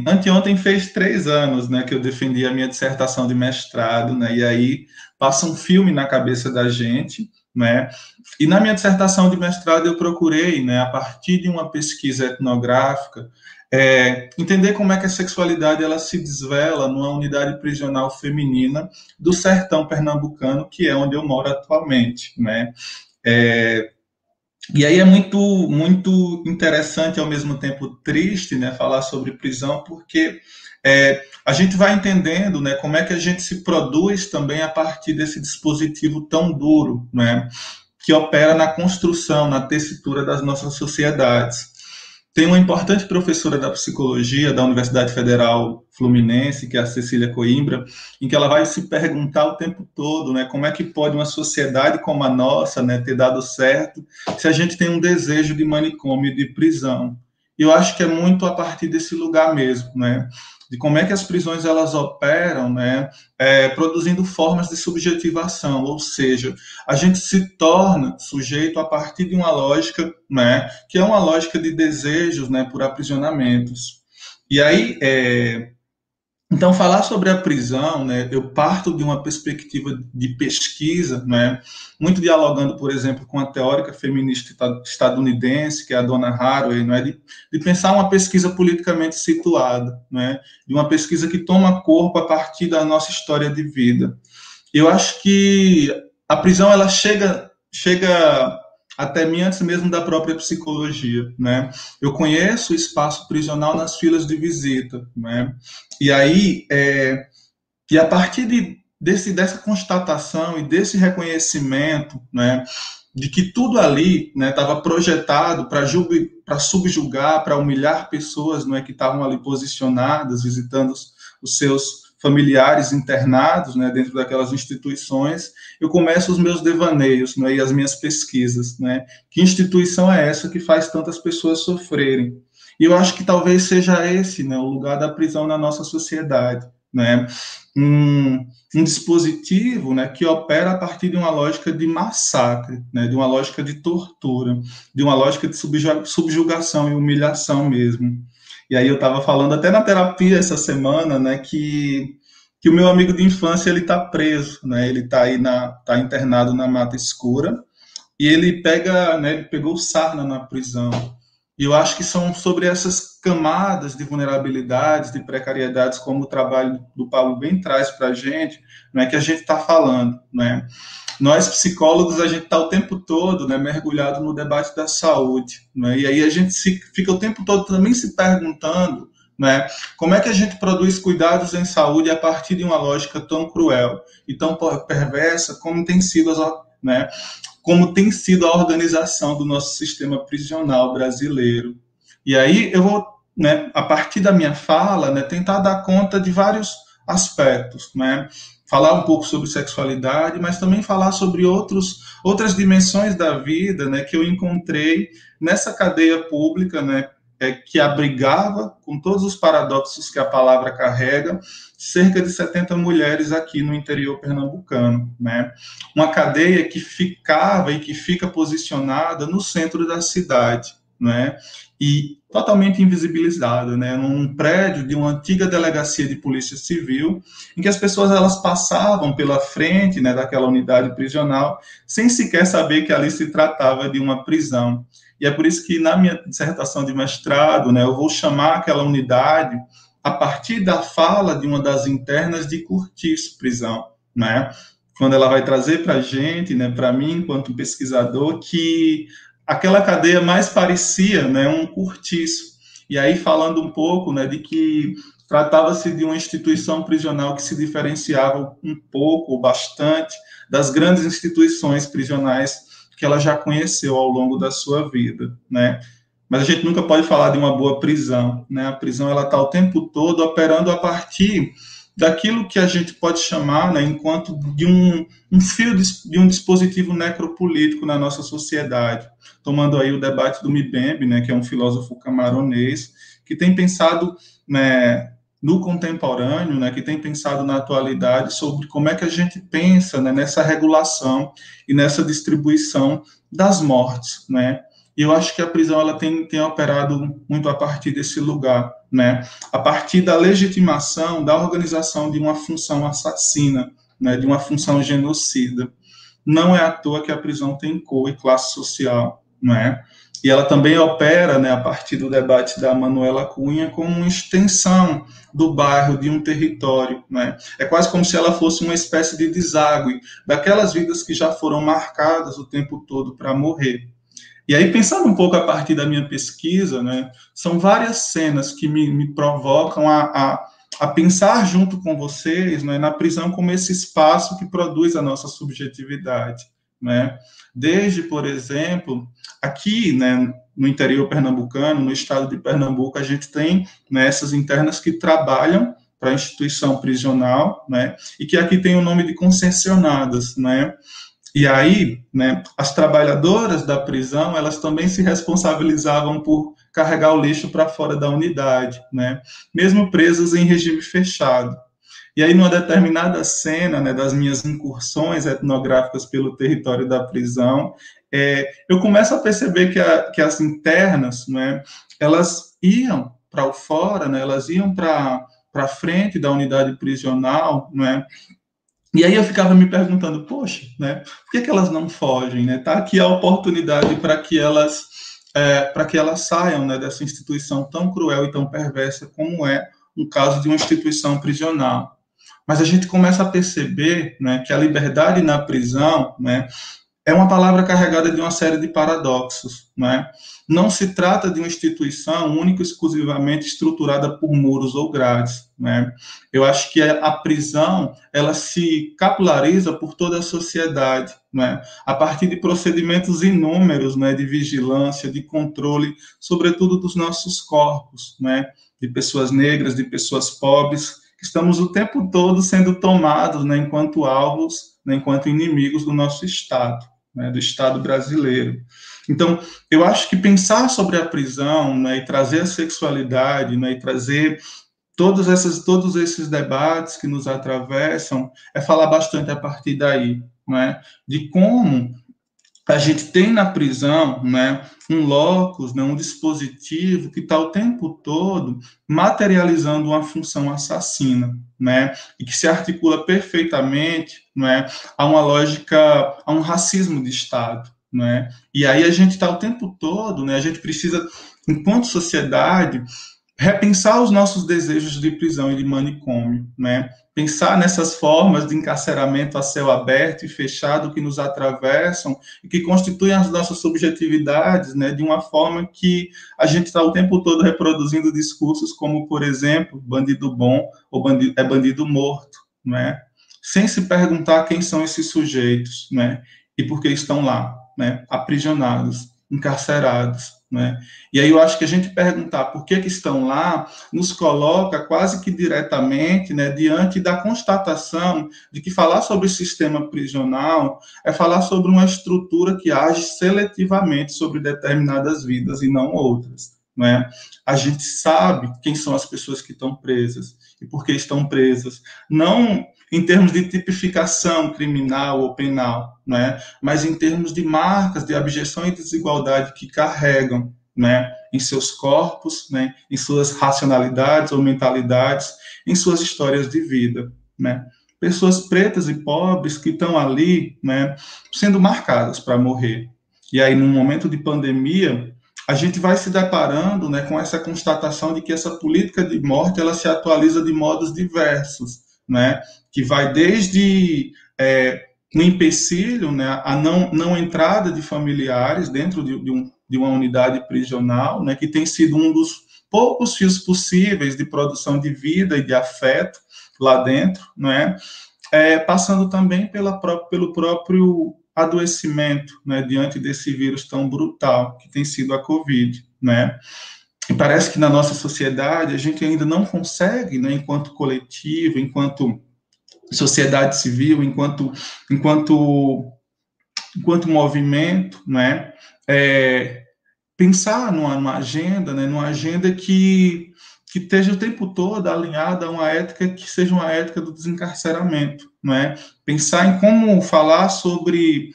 anteontem fez 3 anos, né, que eu defendi a minha dissertação de mestrado, né, e aí passa um filme na cabeça da gente, né? E na minha dissertação de mestrado eu procurei, né, a partir de uma pesquisa etnográfica, entender como é que a sexualidade ela se desvela numa unidade prisional feminina do sertão pernambucano, que é onde eu moro atualmente, né? E aí é muito, muito interessante e ao mesmo tempo triste, né, falar sobre prisão, porque a gente vai entendendo, né, como é que a gente se produz também a partir desse dispositivo tão duro, né, que opera na construção, na tessitura das nossas sociedades. Tem uma importante professora da psicologia da Universidade Federal Fluminense, que é a Cecília Coimbra, em que ela vai se perguntar o tempo todo, né, como é que pode uma sociedade como a nossa, né, ter dado certo se a gente tem um desejo de manicômio e de prisão. E eu acho que é muito a partir desse lugar mesmo, né, de como é que as prisões elas operam, né, produzindo formas de subjetivação, ou seja, a gente se torna sujeito a partir de uma lógica, né, que é uma lógica de desejos, né, por aprisionamentos. E aí, então, falar sobre a prisão, né, eu parto de uma perspectiva de pesquisa, né, muito dialogando, por exemplo, com a teórica feminista estadunidense, que é a Donna Haraway, né, de pensar uma pesquisa politicamente situada, né, de uma pesquisa que toma corpo a partir da nossa história de vida. Eu acho que a prisão ela chega até mim antes mesmo da própria psicologia, né? Eu conheço o espaço prisional nas filas de visita, né? E aí, a partir dessa constatação e desse reconhecimento, né, de que tudo ali estava projetado para subjugar, para humilhar pessoas, que estavam ali posicionadas, visitando os seus familiares internados, dentro daquelas instituições, eu começo os meus devaneios, e as minhas pesquisas, Que instituição é essa que faz tantas pessoas sofrerem? E eu acho que talvez seja esse, o lugar da prisão na nossa sociedade, um dispositivo, que opera a partir de uma lógica de massacre, de uma lógica de tortura, de uma lógica de subjugação e humilhação mesmo. E aí eu estava falando até na terapia essa semana, que o meu amigo de infância ele está preso, ele está aí tá internado na Mata Escura e ele ele pegou sarna na prisão. E eu acho que são sobre essas camadas de vulnerabilidades, de precariedades, como o trabalho do Paulo bem traz para a gente, que a gente está falando, Nós, psicólogos, a gente está o tempo todo mergulhado no debate da saúde, E aí a gente fica o tempo todo também se perguntando, como é que a gente produz cuidados em saúde a partir de uma lógica tão cruel e tão perversa como tem sido a organização do nosso sistema prisional brasileiro. E aí eu vou, a partir da minha fala, tentar dar conta de vários aspectos, falar um pouco sobre sexualidade, mas também falar sobre outras dimensões da vida, que eu encontrei nessa cadeia pública, que abrigava, com todos os paradoxos que a palavra carrega, cerca de 70 mulheres aqui no interior pernambucano, Uma cadeia que ficava e que fica posicionada no centro da cidade, E totalmente invisibilizada, num prédio de uma antiga delegacia de polícia civil, em que as pessoas elas passavam pela frente, daquela unidade prisional, sem sequer saber que ali se tratava de uma prisão. E é por isso que na minha dissertação de mestrado, eu vou chamar aquela unidade, a partir da fala de uma das internas, de cortiço prisão, Quando ela vai trazer para a gente, para mim, enquanto pesquisador, que aquela cadeia mais parecia um cortiço. E aí falando um pouco de que tratava-se de uma instituição prisional que se diferenciava um pouco, ou bastante, das grandes instituições prisionais que ela já conheceu ao longo da sua vida, Mas a gente nunca pode falar de uma boa prisão, A prisão ela está o tempo todo operando a partir daquilo que a gente pode chamar, enquanto de um fio de um dispositivo necropolítico na nossa sociedade, tomando aí o debate do Mbembe, que é um filósofo camaronês, que tem pensado no contemporâneo, que tem pensado na atualidade sobre como é que a gente pensa nessa regulação e nessa distribuição das mortes, E eu acho que a prisão ela tem operado muito a partir desse lugar, A partir da legitimação da organização de uma função assassina, de uma função genocida. Não é à toa que a prisão tem cor e classe social, E ela também opera, a partir do debate da Manuela Cunha, como uma extensão do bairro, de um território, É quase como se ela fosse uma espécie de deságue daquelas vidas que já foram marcadas o tempo todo para morrer. E aí, pensando um pouco a partir da minha pesquisa, são várias cenas que me provocam a pensar junto com vocês, na prisão como esse espaço que produz a nossa subjetividade, Desde, por exemplo, aqui, no interior pernambucano, no estado de Pernambuco, a gente tem essas internas que trabalham para a instituição prisional, e que aqui tem o nome de concessionadas, E aí, as trabalhadoras da prisão, elas também se responsabilizavam por carregar o lixo para fora da unidade, Mesmo presas em regime fechado. E aí, numa determinada cena, das minhas incursões etnográficas pelo território da prisão, eu começo a perceber que as internas, elas iam para o fora, elas iam para a frente da unidade prisional, E aí eu ficava me perguntando, poxa, por que elas não fogem? Está aqui a oportunidade para que elas saiam dessa instituição tão cruel e tão perversa como é um caso de uma instituição prisional. Mas a gente começa a perceber que a liberdade na prisão, é uma palavra carregada de uma série de paradoxos, né? Não se trata de uma instituição única e exclusivamente estruturada por muros ou grades, né? Eu acho que a prisão, ela se capilariza por toda a sociedade, né? A partir de procedimentos inúmeros, né, de vigilância, de controle, sobretudo dos nossos corpos, né? De pessoas negras, de pessoas pobres, que estamos o tempo todo sendo tomados, né, enquanto alvos, né, enquanto inimigos do nosso Estado, né, do Estado brasileiro. Então, eu acho que pensar sobre a prisão, né, e trazer a sexualidade, né, e trazer todos esses debates que nos atravessam, é falar bastante a partir daí, né, de como a gente tem na prisão, né, um locus, né, um dispositivo que está o tempo todo materializando uma função assassina, né, e que se articula perfeitamente, né, a uma lógica, a um racismo de Estado, né, e aí a gente está o tempo todo, né, a gente precisa, enquanto sociedade, repensar os nossos desejos de prisão e de manicômio, né? Pensar nessas formas de encarceramento a céu aberto e fechado que nos atravessam e que constituem as nossas subjetividades, né? De uma forma que a gente está o tempo todo reproduzindo discursos como, por exemplo, bandido bom ou bandido morto, né? Sem se perguntar quem são esses sujeitos, né? E por que estão lá, né? Aprisionados, encarcerados, né? E aí eu acho que a gente perguntar por que estão lá nos coloca quase que diretamente, né, diante da constatação de que falar sobre o sistema prisional é falar sobre uma estrutura que age seletivamente sobre determinadas vidas e não outras, né? A gente sabe quem são as pessoas que estão presas e por que estão presas, não em termos de tipificação criminal ou penal, né? Mas em termos de marcas de abjeção e desigualdade que carregam, né? Em seus corpos, né? Em suas racionalidades ou mentalidades, em suas histórias de vida, né? Pessoas pretas e pobres que estão ali, né? Sendo marcadas para morrer. E aí, num momento de pandemia, a gente vai se deparando, né, com essa constatação de que essa política de morte ela se atualiza de modos diversos, né, que vai desde um empecilho, né, a não entrada de familiares dentro de uma unidade prisional, né, que tem sido um dos poucos fios possíveis de produção de vida e de afeto lá dentro, né, passando também pelo próprio adoecimento, né, diante desse vírus tão brutal que tem sido a Covid, né. E parece que na nossa sociedade a gente ainda não consegue, né, enquanto coletivo, enquanto sociedade civil, enquanto movimento, né, pensar numa agenda, né, numa agenda que esteja o tempo todo alinhada a uma ética que seja uma ética do desencarceramento, não é? Pensar em como falar sobre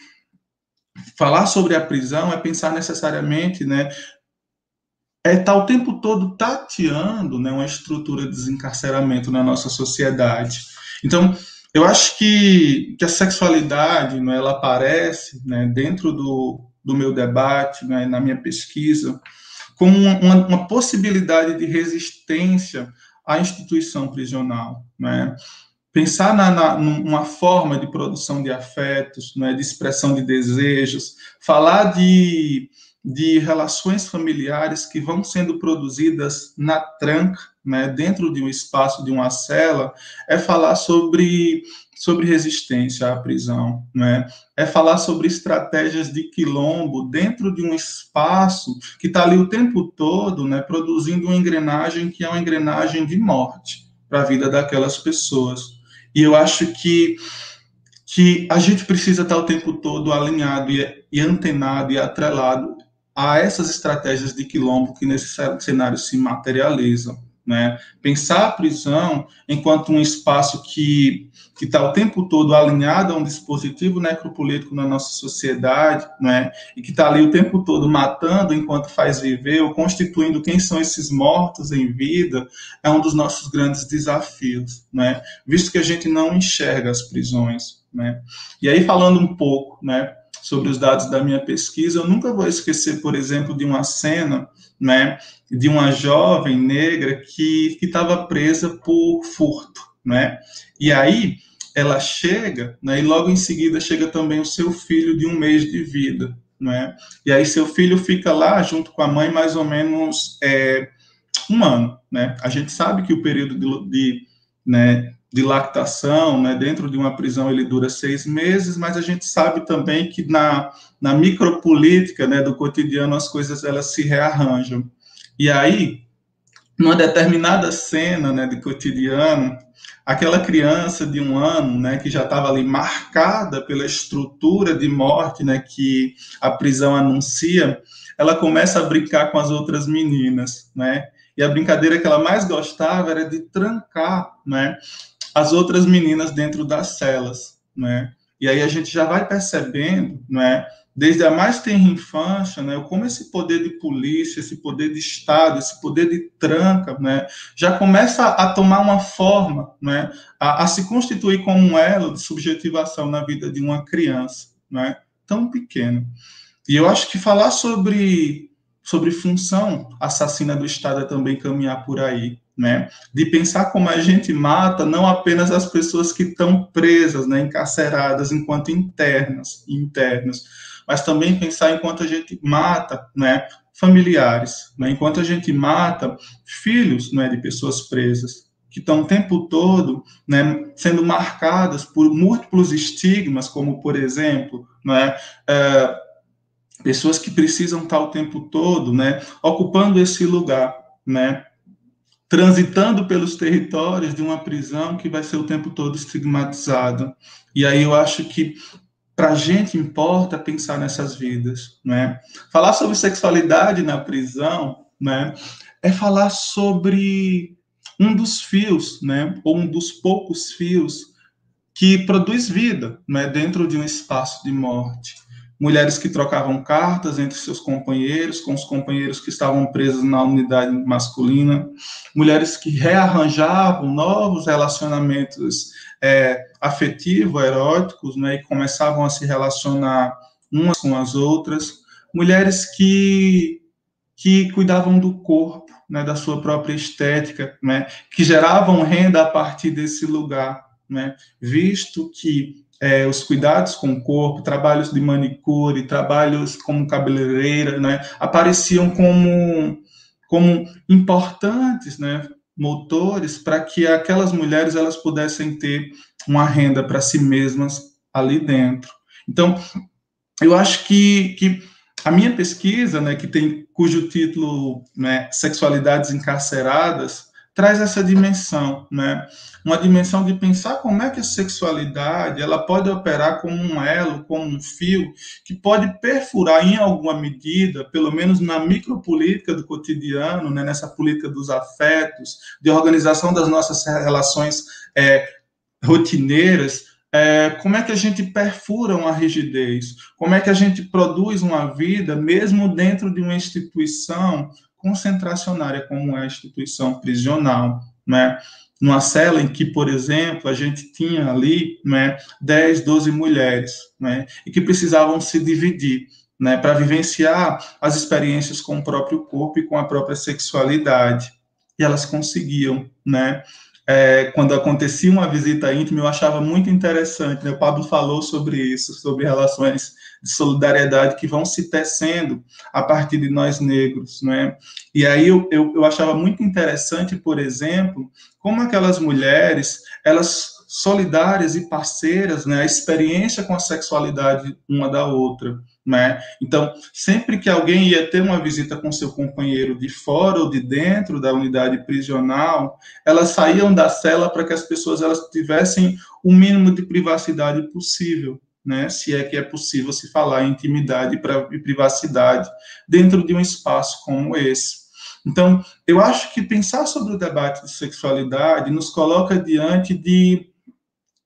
a prisão é pensar necessariamente, né, estar o tempo todo tateando, né, uma estrutura de desencarceramento na nossa sociedade. Então, eu acho que a sexualidade, né, ela aparece, né, dentro do meu debate, né, na minha pesquisa, como uma possibilidade de resistência à instituição prisional, né? Pensar numa forma de produção de afetos, né, de expressão de desejos, falar de relações familiares que vão sendo produzidas na tranca, né, dentro de um espaço, de uma cela, é falar sobre resistência à prisão, né? É falar sobre estratégias de quilombo dentro de um espaço que está ali o tempo todo, né, produzindo uma engrenagem que é uma engrenagem de morte para a vida daquelas pessoas. E eu acho que a gente precisa estar o tempo todo alinhado e antenado e atrelado a essas estratégias de quilombo que nesse cenário se materializam, né? Pensar a prisão enquanto um espaço que está o tempo todo alinhado a um dispositivo necropolítico na nossa sociedade, né? E que está ali o tempo todo matando enquanto faz viver, ou constituindo quem são esses mortos em vida, é um dos nossos grandes desafios, né? Visto que a gente não enxerga as prisões, né? E aí, falando um pouco, né, sobre os dados da minha pesquisa, eu nunca vou esquecer, por exemplo, de uma cena, né, de uma jovem negra que estava presa por furto, né? E aí, ela chega, né, e logo em seguida chega também o seu filho de 1 mês de vida, né? E aí seu filho fica lá junto com a mãe mais ou menos 1 ano, né? A gente sabe que o período de lactação, né, dentro de uma prisão ele dura 6 meses, mas a gente sabe também que na micropolítica, né, do cotidiano as coisas elas se rearranjam. E aí, numa determinada cena, né, de cotidiano, aquela criança de 1 ano, né, que já estava ali marcada pela estrutura de morte, né, que a prisão anuncia, ela começa a brincar com as outras meninas, né? E a brincadeira que ela mais gostava era de trancar, né, as outras meninas dentro das celas, né? E aí a gente já vai percebendo, né, desde a mais tenra infância, né, como esse poder de polícia, esse poder de Estado, esse poder de tranca, né, já começa a tomar uma forma, né, a se constituir como um elo de subjetivação na vida de uma criança, né, tão pequena. E eu acho que falar sobre função assassina do Estado é também caminhar por aí, né? De pensar como a gente mata não apenas as pessoas que estão presas, né, encarceradas enquanto internas, mas também pensar enquanto a gente mata, né, familiares, né, enquanto a gente mata filhos, né, de pessoas presas, que estão o tempo todo, né, sendo marcadas por múltiplos estigmas, como, por exemplo, né, pessoas que precisam estar o tempo todo, né, ocupando esse lugar, né, transitando pelos territórios de uma prisão que vai ser o tempo todo estigmatizada. E aí eu acho que para a gente importa pensar nessas vidas, né? Falar sobre sexualidade na prisão, né, é falar sobre um dos fios, né, ou um dos poucos fios que produz vida, né, dentro de um espaço de morte. Mulheres que trocavam cartas entre seus companheiros, com os companheiros que estavam presos na unidade masculina, mulheres que rearranjavam novos relacionamentos afetivos, eróticos, né, e começavam a se relacionar umas com as outras, mulheres que cuidavam do corpo, né, da sua própria estética, né, que geravam renda a partir desse lugar, né, visto que os cuidados com o corpo, trabalhos de manicure, trabalhos como cabeleireira, né, apareciam como importantes, né, motores para que aquelas mulheres elas pudessem ter uma renda para si mesmas ali dentro. Então, eu acho que a minha pesquisa, né, cujo título, né, Sexualidades Encarceradas, traz essa dimensão, né? Uma dimensão de pensar como é que a sexualidade ela pode operar como um elo, como um fio, que pode perfurar em alguma medida, pelo menos na micropolítica do cotidiano, né, nessa política dos afetos, de organização das nossas relações rotineiras, como é que a gente perfura uma rigidez, como é que a gente produz uma vida, mesmo dentro de uma instituição concentracionária, como é a instituição prisional, né? Numa cela em que, por exemplo, a gente tinha ali, né, 10, 12 mulheres, né, e que precisavam se dividir, né, para vivenciar as experiências com o próprio corpo e com a própria sexualidade. E elas conseguiam, né? Quando acontecia uma visita íntima, eu achava muito interessante, né? O Pablo falou sobre isso, sobre relações de solidariedade que vão se tecendo a partir de nós negros, né? E aí eu achava muito interessante, por exemplo, como aquelas mulheres, elas solidárias e parceiras, né? A experiência com a sexualidade uma da outra, né? Então, sempre que alguém ia ter uma visita com seu companheiro de fora ou de dentro da unidade prisional, elas saíam da cela para que as pessoas elas tivessem o mínimo de privacidade possível, né? Se é que é possível se falar em intimidade e privacidade dentro de um espaço como esse. Então, eu acho que pensar sobre o debate de sexualidade nos coloca diante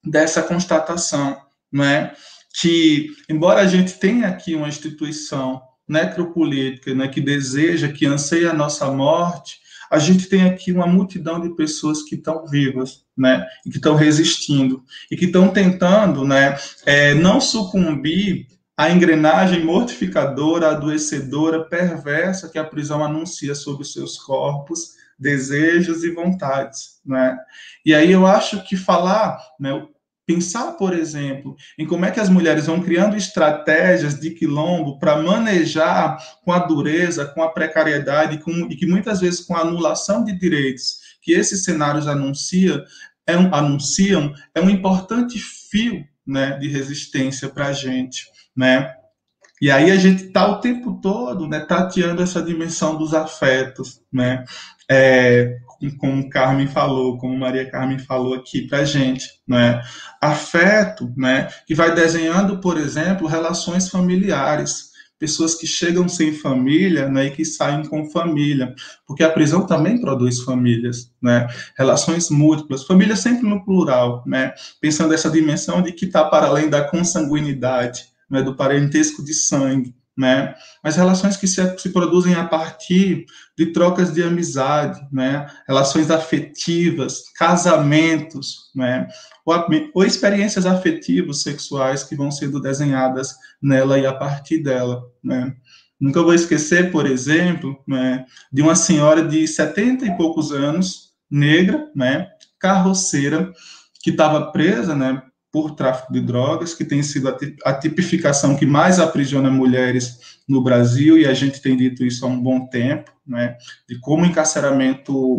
dessa constatação, né? Que, embora a gente tenha aqui uma instituição necropolítica, né, que deseja, que anseia a nossa morte, a gente tem aqui uma multidão de pessoas que estão vivas, né, e que estão resistindo, e que estão tentando, né, não sucumbir à engrenagem mortificadora, adoecedora, perversa que a prisão anuncia sobre os seus corpos, desejos e vontades, né? E aí eu acho que falar, né, pensar, por exemplo, em como é que as mulheres vão criando estratégias de quilombo para manejar com a dureza, com a precariedade, e que muitas vezes com a anulação de direitos que esses cenários anunciam, é um importante fio, né, de resistência para a gente, né? E aí a gente está o tempo todo, né, tateando essa dimensão dos afetos, né? Como Carmen falou, como Maria Carmen falou aqui para a gente, né? Afeto, né, que vai desenhando, por exemplo, relações familiares, pessoas que chegam sem família, né, e que saem com família, porque a prisão também produz famílias, né? Relações múltiplas, família sempre no plural, né? Pensando essa dimensão de que está para além da consanguinidade, né, do parentesco de sangue, né? Mas relações que se produzem a partir de trocas de amizade, né? Relações afetivas, casamentos, né? Ou experiências afetivas sexuais que vão sendo desenhadas nela e a partir dela, né? Nunca vou esquecer, por exemplo, né, de uma senhora de 70 e poucos anos, negra, né, carroceira, que estava presa, né, por tráfico de drogas, que tem sido a tipificação que mais aprisiona mulheres no Brasil, e a gente tem dito isso há um bom tempo, né, de como o encarceramento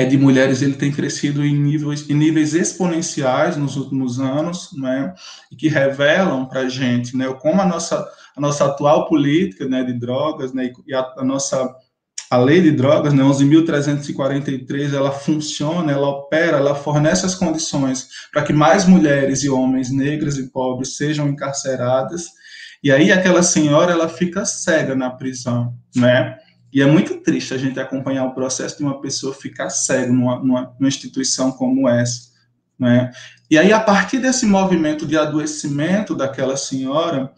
de mulheres ele tem crescido em níveis exponenciais nos últimos anos, né, e que revelam para a gente, né, como a nossa atual política, né, de drogas, né, e a lei de drogas, né, 11.343, ela funciona, ela opera, ela fornece as condições para que mais mulheres e homens negras e pobres sejam encarceradas, e aí aquela senhora, ela fica cega na prisão, né? E é muito triste a gente acompanhar o processo de uma pessoa ficar cega numa instituição como essa, né? E aí, a partir desse movimento de adoecimento daquela senhora,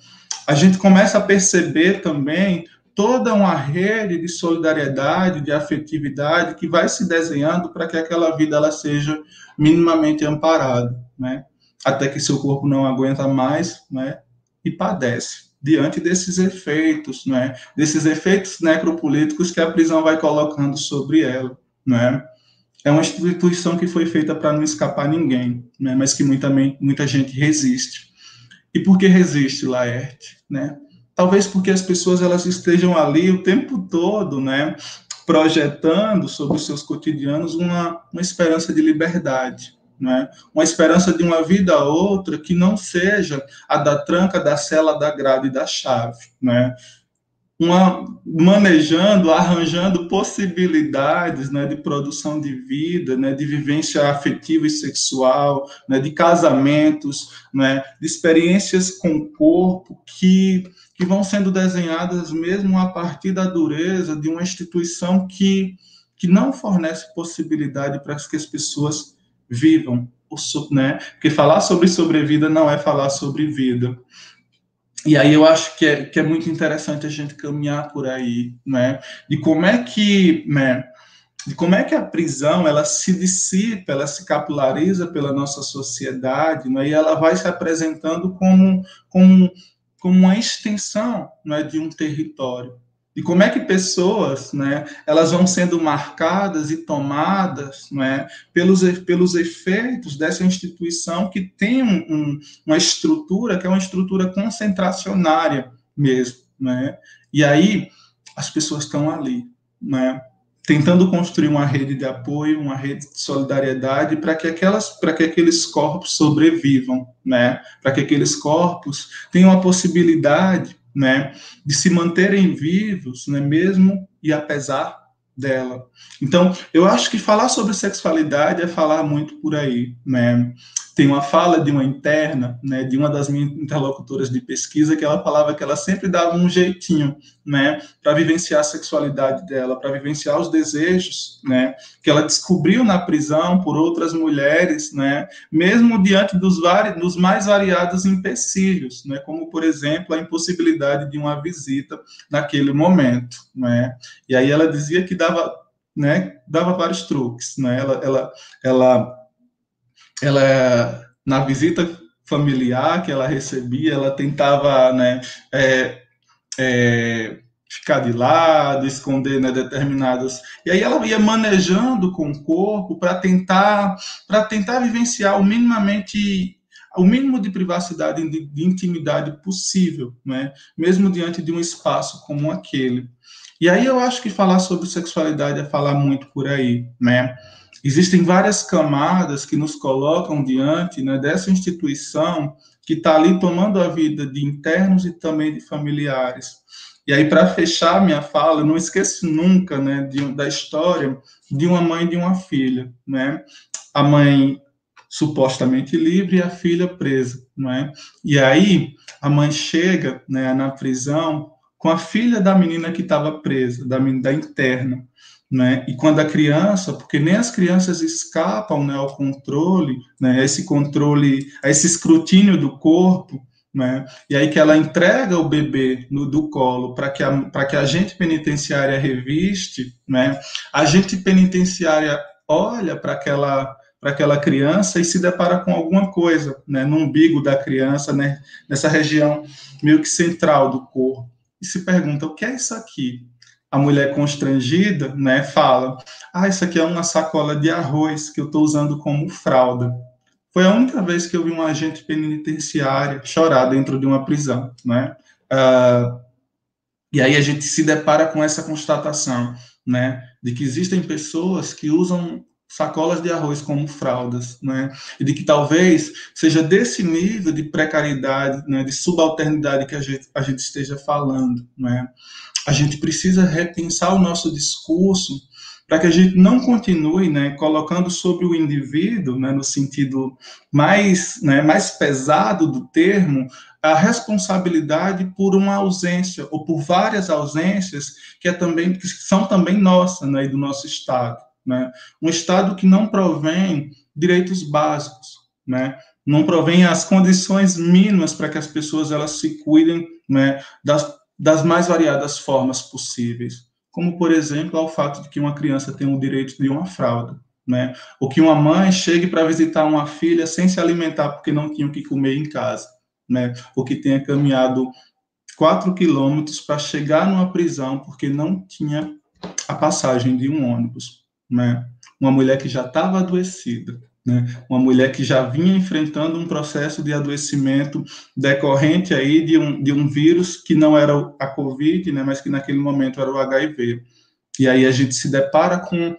a gente começa a perceber também toda uma rede de solidariedade, de afetividade que vai se desenhando para que aquela vida ela seja minimamente amparada, né? Até que seu corpo não aguenta mais, né? E padece diante desses efeitos, né? Desses efeitos necropolíticos que a prisão vai colocando sobre ela, né? É uma instituição que foi feita para não escapar ninguém, né? Mas que muita gente resiste. E por que resiste, Laerte, né? Talvez porque as pessoas elas estejam ali o tempo todo, né, projetando sobre os seus cotidianos uma esperança de liberdade, né? Uma esperança de uma vida a outra que não seja a da tranca, da cela, da grade e da chave, né? Manejando, arranjando possibilidades, né, de produção de vida, né, de vivência afetiva e sexual, né, de casamentos, né, de experiências com o corpo que vão sendo desenhadas mesmo a partir da dureza de uma instituição que não fornece possibilidade para que as pessoas vivam, né? Porque falar sobre sobrevida não é falar sobre vida. E aí eu acho que é muito interessante a gente caminhar por aí, né? De como é que a prisão ela se dissipa, ela se capilariza pela nossa sociedade, né? E ela vai se apresentando como uma extensão, né, de um território. E como é que pessoas, né, elas vão sendo marcadas e tomadas, né, pelos efeitos dessa instituição que tem uma estrutura que é uma estrutura concentracionária mesmo, né? E aí as pessoas estão ali, né, tentando construir uma rede de apoio, uma rede de solidariedade para que aqueles corpos sobrevivam, né? Para que aqueles corpos tenham a possibilidade, né, de se manterem vivos, né, mesmo e apesar dela. Então, eu acho que falar sobre sexualidade é falar muito por aí, né? Tem uma fala de uma interna, né, de uma das minhas interlocutoras de pesquisa, que ela falava que ela sempre dava um jeitinho, né, para vivenciar a sexualidade dela, para vivenciar os desejos, né, que ela descobriu na prisão por outras mulheres, né, mesmo diante dos mais variados empecilhos, né, como, por exemplo, a impossibilidade de uma visita naquele momento, né. E aí ela dizia que dava vários truques, né, ela na visita familiar que ela recebia, ela tentava, né, ficar de lado, esconder, né, determinadas... E aí ela ia manejando com o corpo para tentar vivenciar o mínimo de privacidade, de intimidade possível, né? Mesmo diante de um espaço como aquele. E aí eu acho que falar sobre sexualidade é falar muito por aí, né? Existem várias camadas que nos colocam diante, né, dessa instituição que está ali tomando a vida de internos e também de familiares. E aí, para fechar minha fala, eu não esqueço nunca, né, da história de uma mãe e de uma filha, né? A mãe supostamente livre e a filha presa, não é? E aí a mãe chega, né, na prisão com a filha da menina que estava presa, da interna, né? E quando a criança, porque nem as crianças escapam, né, ao controle, né, a esse escrutínio do corpo, né? E aí que ela entrega o bebê do colo para que a agente penitenciária reviste, né? A agente penitenciária olha para aquela criança e se depara com alguma coisa, né, no umbigo da criança, né, nessa região meio que central do corpo, e se pergunta, o que é isso aqui? A mulher constrangida, né, fala, isso aqui é uma sacola de arroz que eu estou usando como fralda. Foi a única vez que eu vi um agente penitenciário chorar dentro de uma prisão, né? E aí a gente se depara com essa constatação, né, de que existem pessoas que usam sacolas de arroz como fraldas, né, e de que talvez seja desse nível de precariedade, né, de subalternidade que a gente esteja falando, né. A gente precisa repensar o nosso discurso para que a gente não continue, né, colocando sobre o indivíduo, né, no sentido mais pesado do termo, a responsabilidade por uma ausência ou por várias ausências que são também nossas, né, e do nosso Estado, né? Um Estado que não provém direitos básicos, né? Não provém as condições mínimas para que as pessoas elas se cuidem, né, das mais variadas formas possíveis, como, por exemplo, ao fato de que uma criança tem o direito de uma fralda, né? Ou que uma mãe chegue para visitar uma filha sem se alimentar porque não tinha o que comer em casa, né? Ou que tenha caminhado 4 quilômetros para chegar numa prisão porque não tinha a passagem de um ônibus, né? Uma mulher que já estava adoecida, né? Uma mulher que já vinha enfrentando um processo de adoecimento decorrente aí de um vírus que não era a Covid, né? Mas que naquele momento era o HIV. E aí a gente se depara com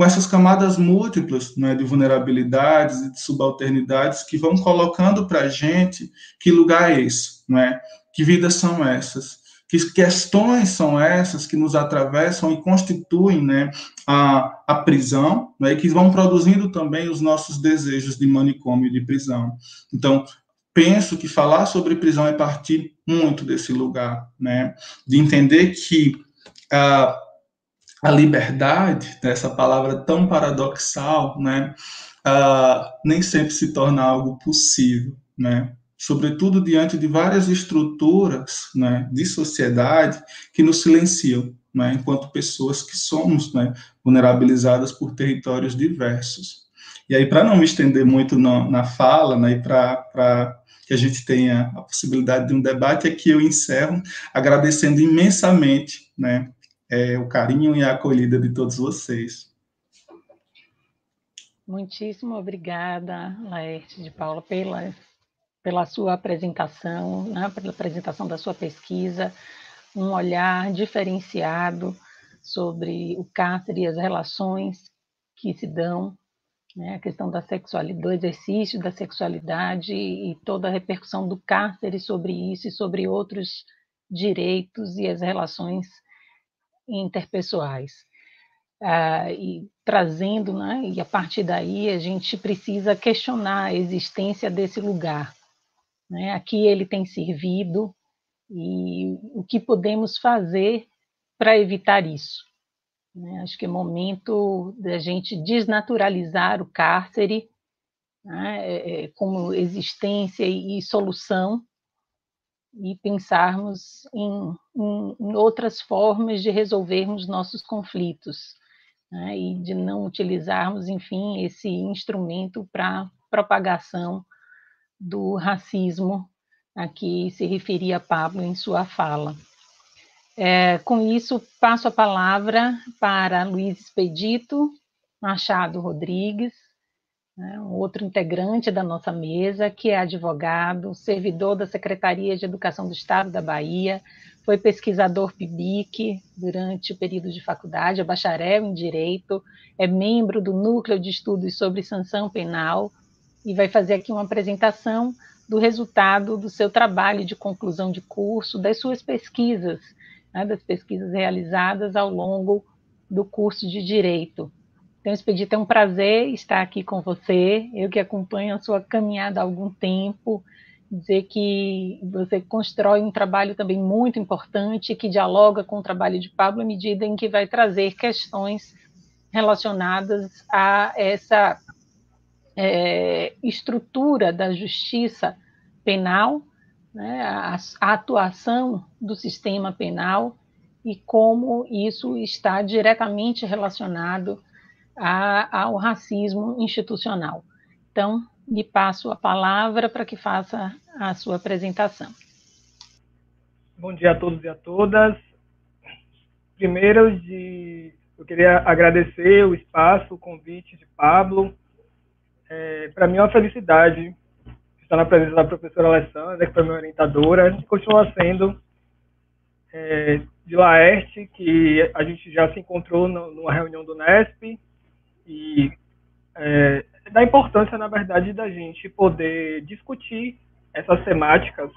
essas camadas múltiplas, né, de vulnerabilidades e de subalternidades que vão colocando para a gente que lugar é esse, né? Que vidas são essas, que questões são essas que nos atravessam e constituem, né, a prisão, né, e que vão produzindo também os nossos desejos de manicômio e de prisão. Então, penso que falar sobre prisão é partir muito desse lugar, né, de entender que a liberdade, essa palavra tão paradoxal, né, nem sempre se torna algo possível, né, sobretudo diante de várias estruturas, né, de sociedade que nos silenciam, né, enquanto pessoas que somos, né, vulnerabilizadas por territórios diversos. E aí, para não me estender muito na fala, né, e para que a gente tenha a possibilidade de um debate, aqui eu encerro agradecendo imensamente, né, o carinho e a acolhida de todos vocês. Muitíssimo obrigada, Laerte de Paula, pela sua apresentação, né, pela apresentação da sua pesquisa, um olhar diferenciado sobre o cárcere e as relações que se dão, né, a questão da sexualidade, do exercício da sexualidade e toda a repercussão do cárcere sobre isso e sobre outros direitos e as relações interpessoais. E trazendo, né, e a partir daí a gente precisa questionar a existência desse lugar, né, a que ele tem servido e o que podemos fazer para evitar isso, né? Acho que é momento da gente desnaturalizar o cárcere, né, como existência e solução, e pensarmos em outras formas de resolvermos nossos conflitos, né, e de não utilizarmos, enfim, esse instrumento para propagação do racismo a que se referia Pablo em sua fala. Com isso, passo a palavra para Luiz Expedito Machado Rodrigues, né, um outro integrante da nossa mesa, que é advogado, servidor da Secretaria de Educação do Estado da Bahia, foi pesquisador PIBIC durante o período de faculdade, é bacharel em Direito, é membro do Núcleo de Estudos sobre Sanção Penal e vai fazer aqui uma apresentação do resultado do seu trabalho de conclusão de curso, das suas pesquisas, né, das pesquisas realizadas ao longo do curso de Direito. Então, Expedito, é um prazer estar aqui com você, eu que acompanho a sua caminhada há algum tempo, dizer que você constrói um trabalho também muito importante, que dialoga com o trabalho de Pablo à medida em que vai trazer questões relacionadas a essa estrutura da justiça penal, né, a atuação do sistema penal e como isso está diretamente relacionado ao racismo institucional. Então, lhe passo a palavra para que faça a sua apresentação. Bom dia a todos e a todas. Primeiro, eu queria agradecer o espaço, o convite de Pablo. Para mim é uma felicidade estar na presença da professora Alessandra, que foi minha orientadora, e continua sendo de Laerte, que a gente já se encontrou numa reunião do NESP, e da importância, na verdade, da gente poder discutir essas temáticas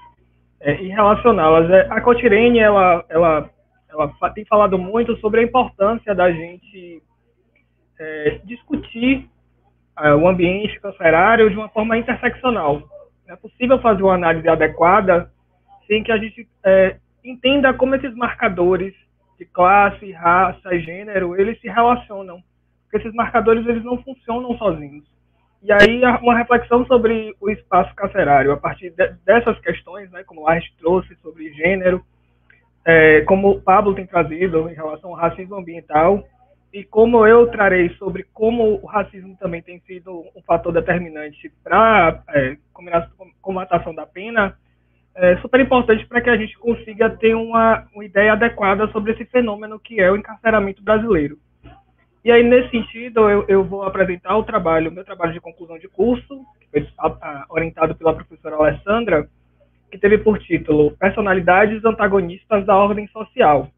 e relacioná-las. A Cotirene, ela tem falado muito sobre a importância da gente discutir o ambiente carcerário de uma forma interseccional. É possível fazer uma análise adequada sem que a gente entenda como esses marcadores de classe, raça e gênero, eles se relacionam. Porque esses marcadores, eles não funcionam sozinhos. E aí, uma reflexão sobre o espaço carcerário, a partir dessas questões, né, como a gente trouxe sobre gênero, como o Pablo tem trazido em relação ao racismo ambiental, e como eu trarei sobre como o racismo também tem sido um fator determinante para a comatação da pena, é super importante para que a gente consiga ter uma ideia adequada sobre esse fenômeno que é o encarceramento brasileiro. E aí, nesse sentido, eu vou apresentar meu trabalho de conclusão de curso, que foi orientado pela professora Alessandra, que teve por título Personalidades Antagonistas da Ordem Social,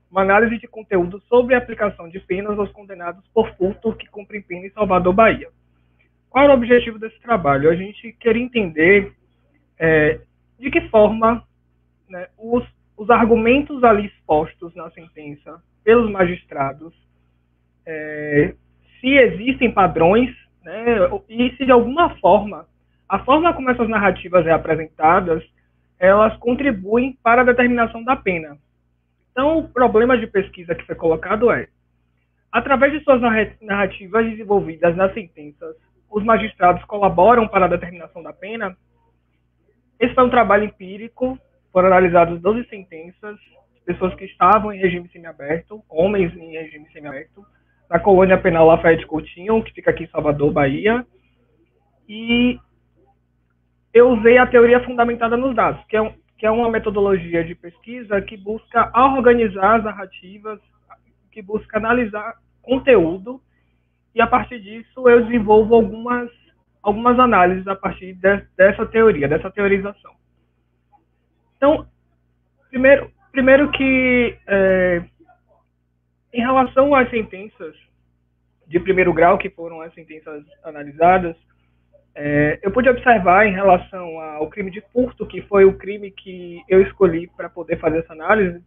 uma análise de conteúdo sobre a aplicação de penas aos condenados por furto que cumprem pena em Salvador, Bahia. Qual era o objetivo desse trabalho? A gente queria entender de que forma, né, os argumentos ali expostos na sentença pelos magistrados, se existem padrões, né, e se de alguma forma, a forma como essas narrativas são apresentadas, elas contribuem para a determinação da pena. Então, o problema de pesquisa que foi colocado através de suas narrativas desenvolvidas nas sentenças, os magistrados colaboram para a determinação da pena. Esse foi um trabalho empírico, foram analisadas 12 sentenças, pessoas que estavam em regime semiaberto, homens em regime semiaberto, na colônia penal Lafayette Coutinho, que fica aqui em Salvador, Bahia, e eu usei a teoria fundamentada nos dados, que é uma metodologia de pesquisa que busca organizar as narrativas, que busca analisar conteúdo, e a partir disso eu desenvolvo algumas análises a partir dessa teoria, dessa teorização. Então, primeiro que, em relação às sentenças de primeiro grau, que foram as sentenças analisadas, eu pude observar em relação ao crime de furto, que foi o crime que eu escolhi para poder fazer essa análise,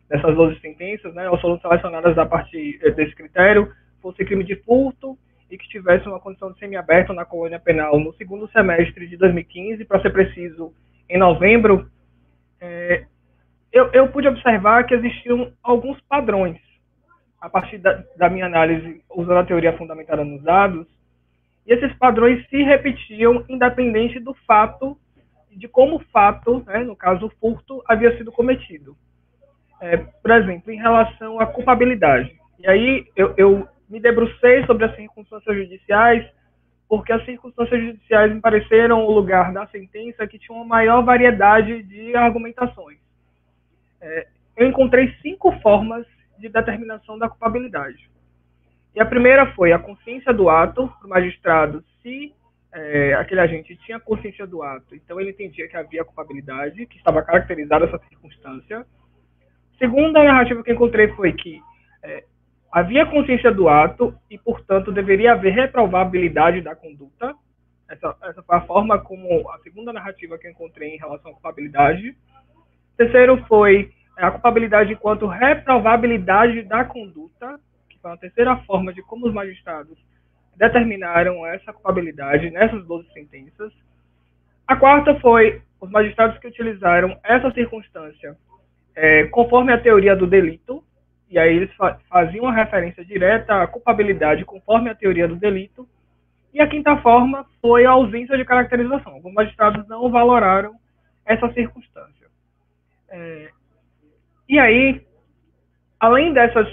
dessas 12 sentenças, né, elas foram selecionadas a partir desse critério, fosse crime de furto e que tivesse uma condição de semiaberto na colônia penal no segundo semestre de 2015, para ser preciso, em novembro, eu pude observar que existiam alguns padrões, a partir da minha análise, usando a teoria fundamentada nos dados, e esses padrões se repetiam independente do fato, de como o fato, né, no caso o furto, havia sido cometido. Por exemplo, em relação à culpabilidade. E aí eu me debrucei sobre as circunstâncias judiciais, porque as circunstâncias judiciais me pareceram o lugar da sentença que tinha uma maior variedade de argumentações. eu encontrei 5 formas de determinação da culpabilidade. E a primeira foi a consciência do ato, para o magistrado, se aquele agente tinha consciência do ato, então ele entendia que havia culpabilidade, que estava caracterizada essa circunstância. Segunda narrativa que eu encontrei foi que havia consciência do ato e, portanto, deveria haver reprovabilidade da conduta. Essa foi a forma como a segunda narrativa que eu encontrei em relação à culpabilidade. Terceiro foi a culpabilidade enquanto reprovabilidade da conduta, que foi a terceira forma de como os magistrados determinaram essa culpabilidade nessas 12 sentenças. A quarta foi os magistrados que utilizaram essa circunstância conforme a teoria do delito, e aí eles faziam uma referência direta à culpabilidade conforme a teoria do delito. E a quinta forma foi a ausência de caracterização. Os magistrados não valoraram essa circunstância. E aí, além dessas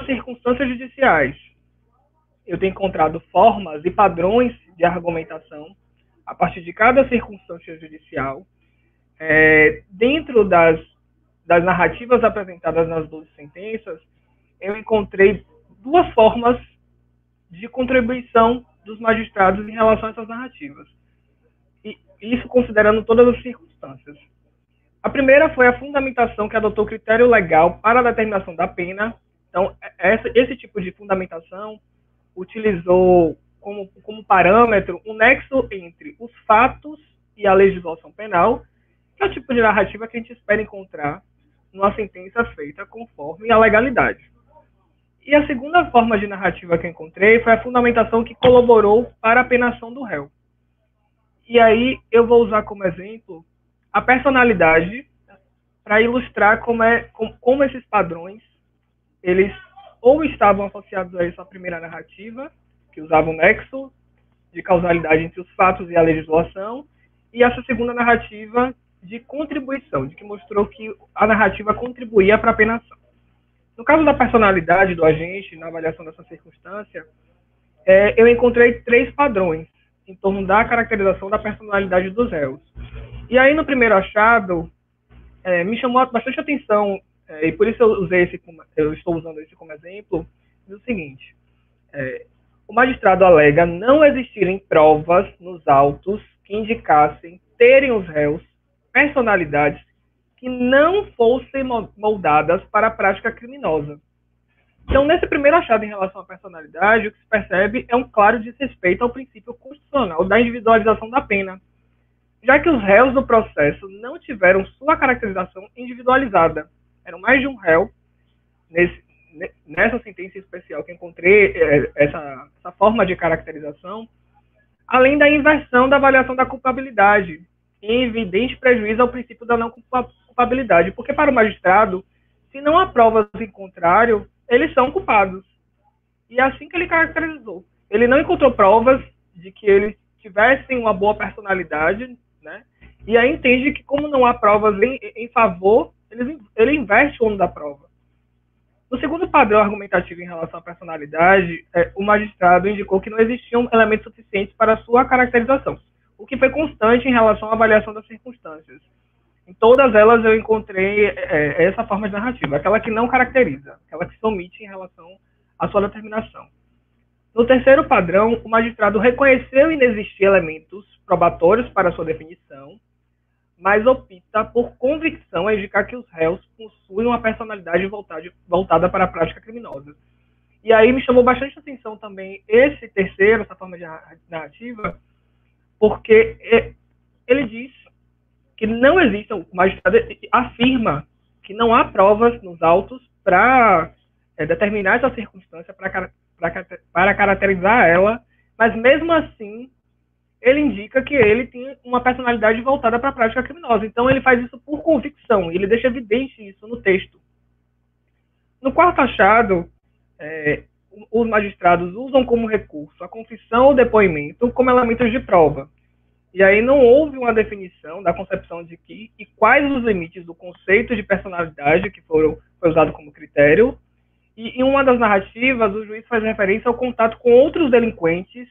circunstâncias judiciais, eu tenho encontrado formas e padrões de argumentação a partir de cada circunstância judicial, dentro das narrativas apresentadas nas 12 sentenças, eu encontrei 2 formas de contribuição dos magistrados em relação a essas narrativas. E isso considerando todas as circunstâncias. A primeira foi a fundamentação que adotou critério legal para a determinação da pena. Então, esse tipo de fundamentação utilizou como parâmetro um nexo entre os fatos e a legislação penal, que é o tipo de narrativa que a gente espera encontrar numa sentença feita conforme a legalidade. E a segunda forma de narrativa que eu encontrei foi a fundamentação que colaborou para a penação do réu. E aí eu vou usar como exemplo a personalidade para ilustrar como esses padrões, eles ou estavam associados a essa primeira narrativa, que usava o nexo de causalidade entre os fatos e a legislação, e essa segunda narrativa de contribuição, de que mostrou que a narrativa contribuía para a penação. No caso da personalidade do agente, na avaliação dessa circunstância, eu encontrei 3 padrões em torno da caracterização da personalidade dos réus. E aí, no primeiro achado, me chamou bastante atenção, e por isso eu estou usando esse como exemplo, o seguinte: o magistrado alega não existirem provas nos autos que indicassem terem os réus personalidades que não fossem moldadas para a prática criminosa. Então, nesse primeiro achado em relação à personalidade, o que se percebe é um claro desrespeito ao princípio constitucional da individualização da pena, já que os réus do processo não tiveram sua caracterização individualizada. Eram mais de um réu. Nessa sentença especial que encontrei essa forma de caracterização, além da inversão da avaliação da culpabilidade, em evidente prejuízo ao princípio da não culpabilidade, porque para o magistrado, se não há provas em contrário, eles são culpados. E é assim que ele caracterizou. Ele não encontrou provas de que eles tivessem uma boa personalidade, né? E aí entende que, como não há provas em favor, ele inverte o ônus da prova. No segundo padrão argumentativo em relação à personalidade, o magistrado indicou que não existiam elementos suficientes para a sua caracterização, o que foi constante em relação à avaliação das circunstâncias. Em todas elas eu encontrei essa forma de narrativa, aquela que não caracteriza, aquela que se omite em relação à sua determinação. No terceiro padrão, o magistrado reconheceu inexistir elementos probatórios para sua definição, mas opta por convicção a indicar que os réus possuem uma personalidade voltada para a prática criminosa. E aí me chamou bastante atenção também essa forma de narrativa, porque ele diz que não existe, o magistrado afirma que não há provas nos autos para determinar essa circunstância, para caracterizar ela, mas mesmo assim ele indica que ele tem uma personalidade voltada para a prática criminosa. Então ele faz isso por convicção, ele deixa evidente isso no texto. No quarto achado, os magistrados usam como recurso a confissão ou depoimento como elementos de prova. E aí não houve uma definição da concepção de que e quais os limites do conceito de personalidade que foi usado como critério. E em uma das narrativas, o juiz faz referência ao contato com outros delinquentes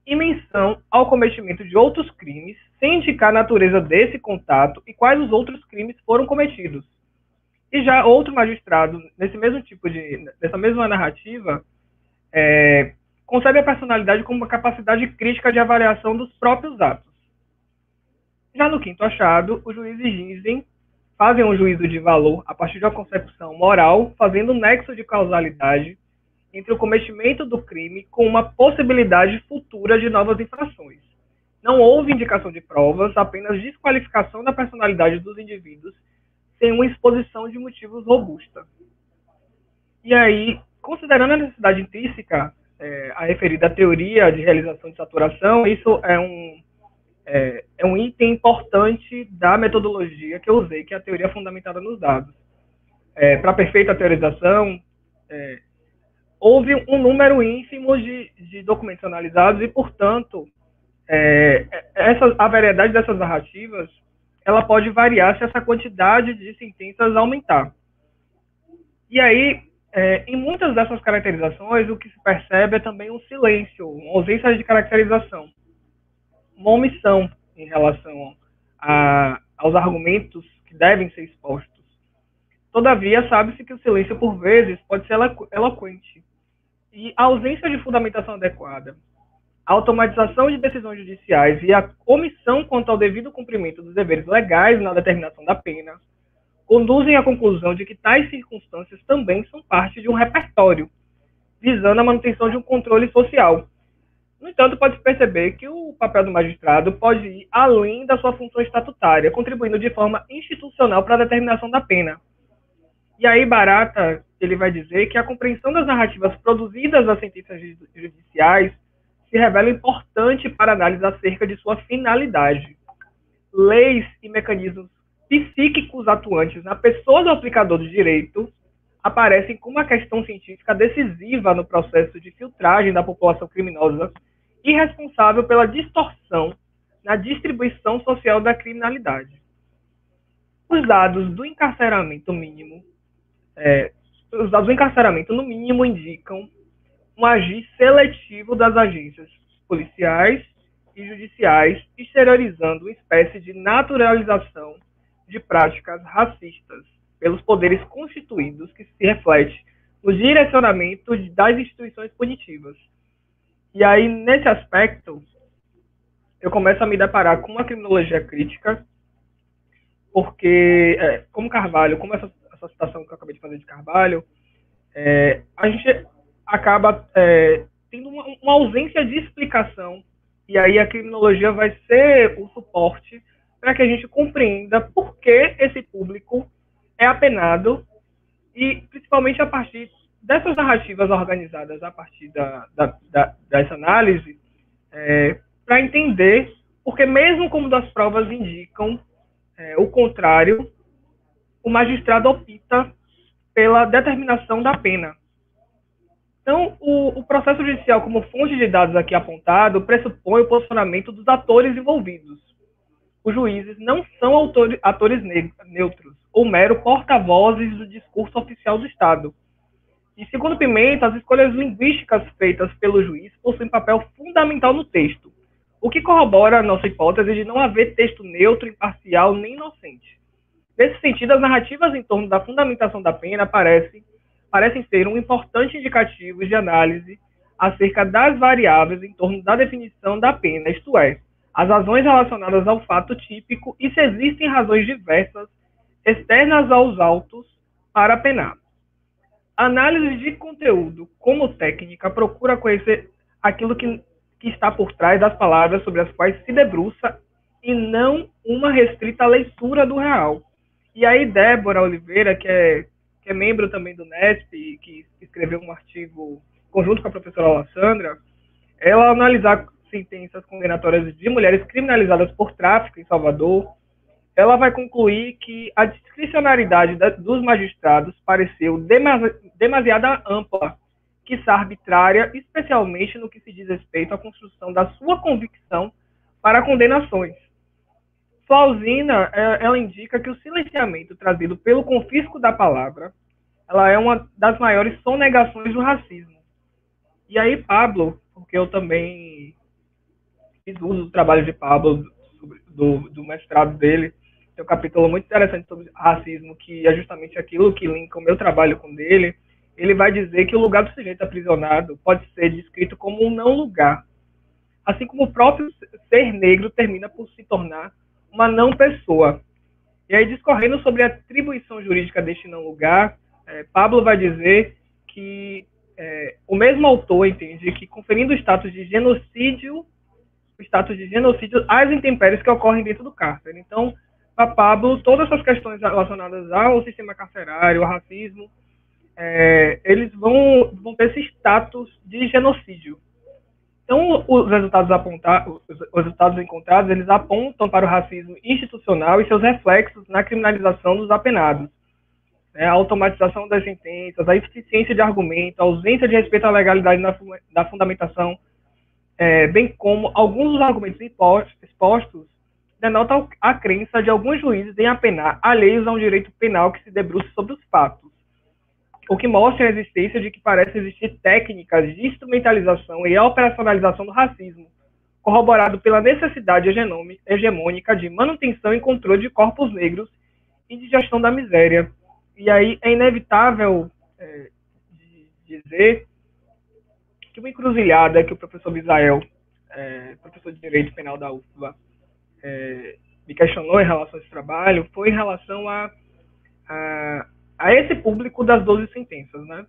e menção ao cometimento de outros crimes, sem indicar a natureza desse contato e quais os outros crimes foram cometidos. E já outro magistrado, nessa mesma narrativa, concebe a personalidade como uma capacidade crítica de avaliação dos próprios atos. Já no quinto achado, os juízes fazem um juízo de valor a partir de uma concepção moral, fazendo um nexo de causalidade entre o cometimento do crime com uma possibilidade futura de novas infrações. Não houve indicação de provas, apenas desqualificação da personalidade dos indivíduos sem uma exposição de motivos robusta. E aí, considerando a necessidade intrínseca, a referida à teoria de realização de saturação, isso é um item importante da metodologia que eu usei, que é a teoria fundamentada nos dados. Para a perfeita teorização, houve um número ínfimo de documentos analisados e, portanto, a variedade dessas narrativas ela pode variar se essa quantidade de sentenças aumentar. E aí, em muitas dessas caracterizações, o que se percebe é também um silêncio, uma ausência de caracterização, uma omissão em relação aos argumentos que devem ser expostos. Todavia, sabe-se que o silêncio, por vezes, pode ser eloquente. E a ausência de fundamentação adequada, a automatização de decisões judiciais e a omissão quanto ao devido cumprimento dos deveres legais na determinação da pena conduzem à conclusão de que tais circunstâncias também são parte de um repertório, visando a manutenção de um controle social. No entanto, pode-se perceber que o papel do magistrado pode ir além da sua função estatutária, contribuindo de forma institucional para a determinação da pena. E aí, Barata, ele vai dizer que a compreensão das narrativas produzidas nas sentenças judiciais se revela importante para a análise acerca de sua finalidade. Leis e mecanismos psíquicos atuantes na pessoa do aplicador do direito aparecem como uma questão científica decisiva no processo de filtragem da população criminosa e responsável pela distorção na distribuição social da criminalidade. Os dados do encarceramento no mínimo indicam um agir seletivo das agências policiais e judiciais, exteriorizando uma espécie de naturalização de práticas racistas pelos poderes constituídos, que se reflete no direcionamento das instituições punitivas. E aí, nesse aspecto, eu começo a me deparar com uma criminologia crítica, porque, como essa citação que eu acabei de fazer de Carvalho, a gente acaba tendo uma ausência de explicação, e aí a criminologia vai ser o suporte para que a gente compreenda por que esse público é apenado, e principalmente a partir dessas narrativas organizadas a partir dessa análise, para entender, porque mesmo como as provas indicam o contrário, o magistrado opta pela determinação da pena. Então, o processo judicial, como fonte de dados aqui apontado, pressupõe o posicionamento dos atores envolvidos. Os juízes não são atores neutros, ou mero porta-vozes do discurso oficial do Estado. E, segundo Pimenta, as escolhas linguísticas feitas pelo juiz possuem papel fundamental no texto, o que corrobora a nossa hipótese de não haver texto neutro, imparcial nem inocente. Nesse sentido, as narrativas em torno da fundamentação da pena parecem ser um importante indicativo de análise acerca das variáveis em torno da definição da pena, isto é, as razões relacionadas ao fato típico e se existem razões diversas externas aos autos para penar. A análise de conteúdo como técnica procura conhecer aquilo que está por trás das palavras sobre as quais se debruça e não uma restrita leitura do real. E aí Débora Oliveira, que é membro também do NESP e que escreveu um artigo conjunto com a professora Alessandra, ela analisar sentenças condenatórias de mulheres criminalizadas por tráfico em Salvador, ela vai concluir que a discricionariedade dos magistrados pareceu demasiado ampla, quiçá arbitrária, especialmente no que se diz respeito à construção da sua convicção para condenações. Flausina, ela indica que o silenciamento trazido pelo confisco da palavra, ela é uma das maiores sonegações do racismo. E aí Pablo, porque eu também fiz uso do trabalho de Pablo, do mestrado dele, tem um capítulo muito interessante sobre racismo, que é justamente aquilo que linka o meu trabalho com dele. Ele vai dizer que o lugar do sujeito aprisionado pode ser descrito como um não lugar, assim como o próprio ser negro termina por se tornar uma não pessoa. E aí, discorrendo sobre a atribuição jurídica deste não lugar, Pablo vai dizer que o mesmo autor entende que, conferindo o status de genocídio às intempéries que ocorrem dentro do cárcere. Então, para Pablo, todas essas questões relacionadas ao sistema carcerário, ao racismo, eles vão ter esse status de genocídio. Então, os resultados encontrados, eles apontam para o racismo institucional e seus reflexos na criminalização dos apenados. A automatização das sentenças, a insuficiência de argumento, a ausência de respeito à legalidade da fundamentação, bem como alguns dos argumentos expostos, denotam a crença de alguns juízes em apenar alheios a um direito penal que se debruça sobre os fatos, o que mostra a existência de que parece existir técnicas de instrumentalização e operacionalização do racismo, corroborado pela necessidade hegemônica de manutenção e controle de corpos negros e de gestão da miséria. E aí é inevitável dizer que uma encruzilhada que o professor Misael, professor de Direito Penal da UFBA, me questionou em relação a esse trabalho foi em relação a esse público das 12 sentenças, né?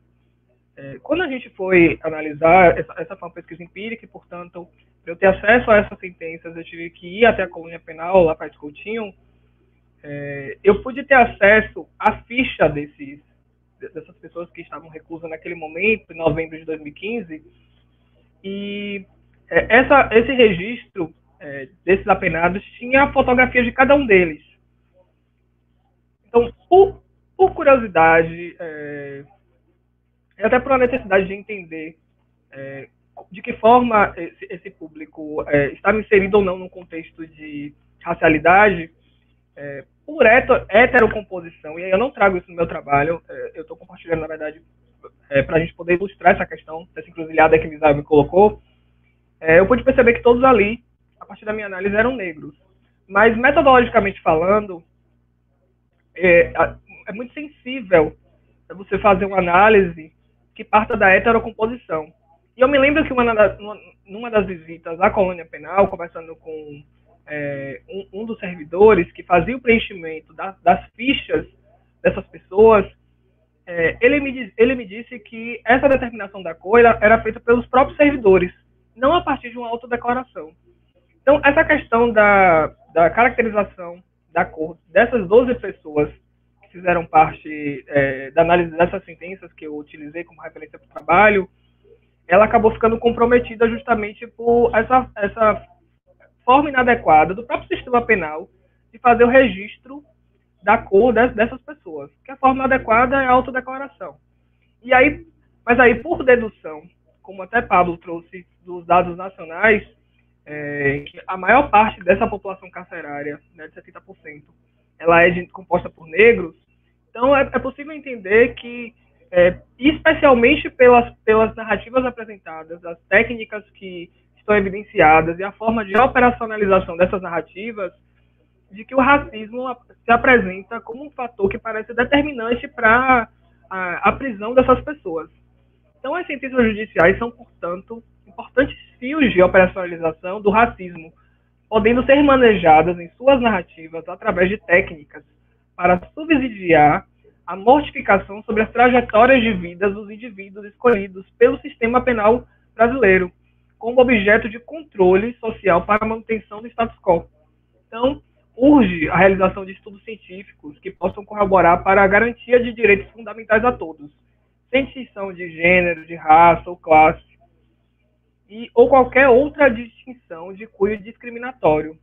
Quando a gente foi analisar, essa foi uma pesquisa empírica e, portanto, para eu ter acesso a essas sentenças, eu tive que ir até a colônia penal, lá para Coutinho. Eu pude ter acesso à ficha dessas pessoas que estavam reclusas naquele momento, em novembro de 2015, e esse registro desses apenados tinha a fotografia de cada um deles. Então, por curiosidade, e até por uma necessidade de entender de que forma esse público estava inserido ou não no contexto de racialidade, por heterocomposição, e aí eu não trago isso no meu trabalho, eu estou compartilhando, na verdade, para a gente poder ilustrar essa questão, dessa encruzilhada que Misael me colocou, eu pude perceber que todos ali, a partir da minha análise, eram negros. Mas, metodologicamente falando, é muito sensível você fazer uma análise que parta da heterocomposição. E eu me lembro que numa das visitas à colônia penal, conversando com um dos servidores que fazia o preenchimento das fichas dessas pessoas, ele me disse que essa determinação da cor era feita pelos próprios servidores, não a partir de uma autodeclaração. Então, essa questão da caracterização da cor dessas 12 pessoas que fizeram parte da análise dessas sentenças que eu utilizei como referência para o trabalho, ela acabou ficando comprometida justamente por essa forma inadequada do próprio sistema penal de fazer o registro da cor dessas pessoas, que a forma adequada é a autodeclaração. Mas aí, por dedução, como até Pablo trouxe dos dados nacionais, que a maior parte dessa população carcerária, né, de 70%, ela é composta por negros, então é possível entender que, especialmente pelas narrativas apresentadas, as técnicas que estão evidenciadas e a forma de operacionalização dessas narrativas, de que o racismo se apresenta como um fator que parece determinante para a prisão dessas pessoas. Então, as sentenças judiciais são, portanto, importantes fios de operacionalização do racismo, podendo ser manejadas em suas narrativas através de técnicas para subsidiar a mortificação sobre as trajetórias de vida dos indivíduos escolhidos pelo sistema penal brasileiro, como objeto de controle social para a manutenção do status quo. Então, urge a realização de estudos científicos que possam corroborar para a garantia de direitos fundamentais a todos, sem distinção de gênero, de raça ou classe, ou qualquer outra distinção de cunho discriminatório.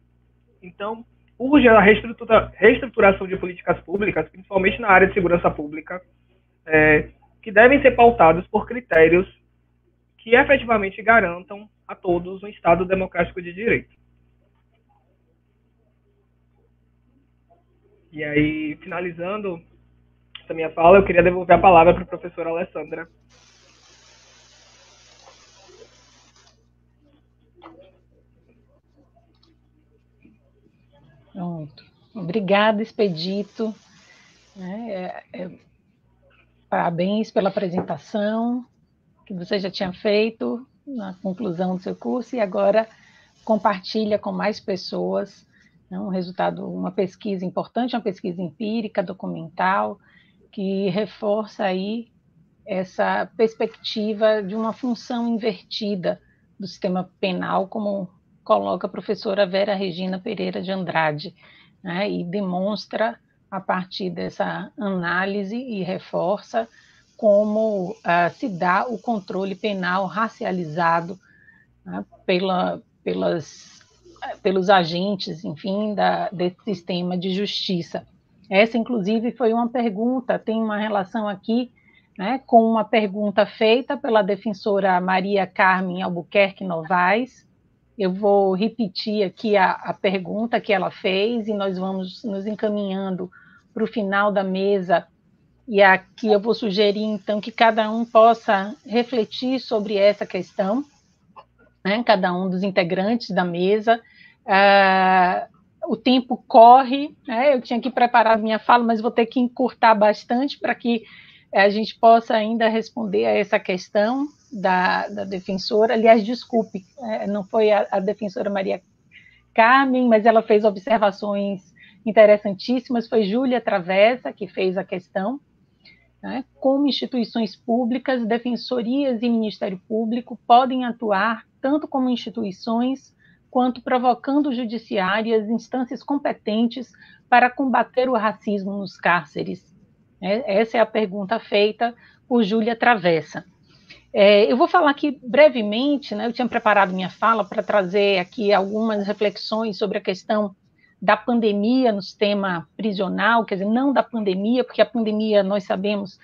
Então, urge a reestruturação de políticas públicas, principalmente na área de segurança pública, que devem ser pautados por critérios que efetivamente garantam a todos um Estado democrático de direito. E aí, finalizando essa minha fala, eu queria devolver a palavra para a professora Alessandra. Pronto. Obrigada, Expedito. Parabéns pela apresentação que você já tinha feito na conclusão do seu curso e agora compartilha com mais pessoas, né, um resultado, uma pesquisa importante, uma pesquisa empírica, documental, que reforça aí essa perspectiva de uma função invertida do sistema penal, como coloca a professora Vera Regina Pereira de Andrade, né, e demonstra, a partir dessa análise, e reforça como se dá o controle penal racializado, né, pelos agentes, enfim, desse sistema de justiça. Essa, inclusive, foi uma pergunta, tem uma relação aqui, né, com uma pergunta feita pela defensora Maria Carmen Albuquerque Novaes. Eu vou repetir aqui a pergunta que ela fez e nós vamos nos encaminhando para o final da mesa. E aqui eu vou sugerir, então, que cada um possa refletir sobre essa questão, né, cada um dos integrantes da mesa. O tempo corre, né, eu tinha que preparar minha fala, mas vou ter que encurtar bastante para que a gente possa ainda responder a essa questão da defensora. Aliás, desculpe, não foi a defensora Maria Carmen, mas ela fez observações interessantíssimas, foi Júlia Travessa que fez a questão, né? Como instituições públicas, defensorias e Ministério Público podem atuar tanto como instituições quanto provocando o judiciário e as instâncias competentes para combater o racismo nos cárceres. Essa é a pergunta feita por Júlia Travessa. Eu vou falar aqui brevemente, né, eu tinha preparado minha fala para trazer aqui algumas reflexões sobre a questão da pandemia no sistema prisional, quer dizer, não da pandemia, porque a pandemia nós sabemos,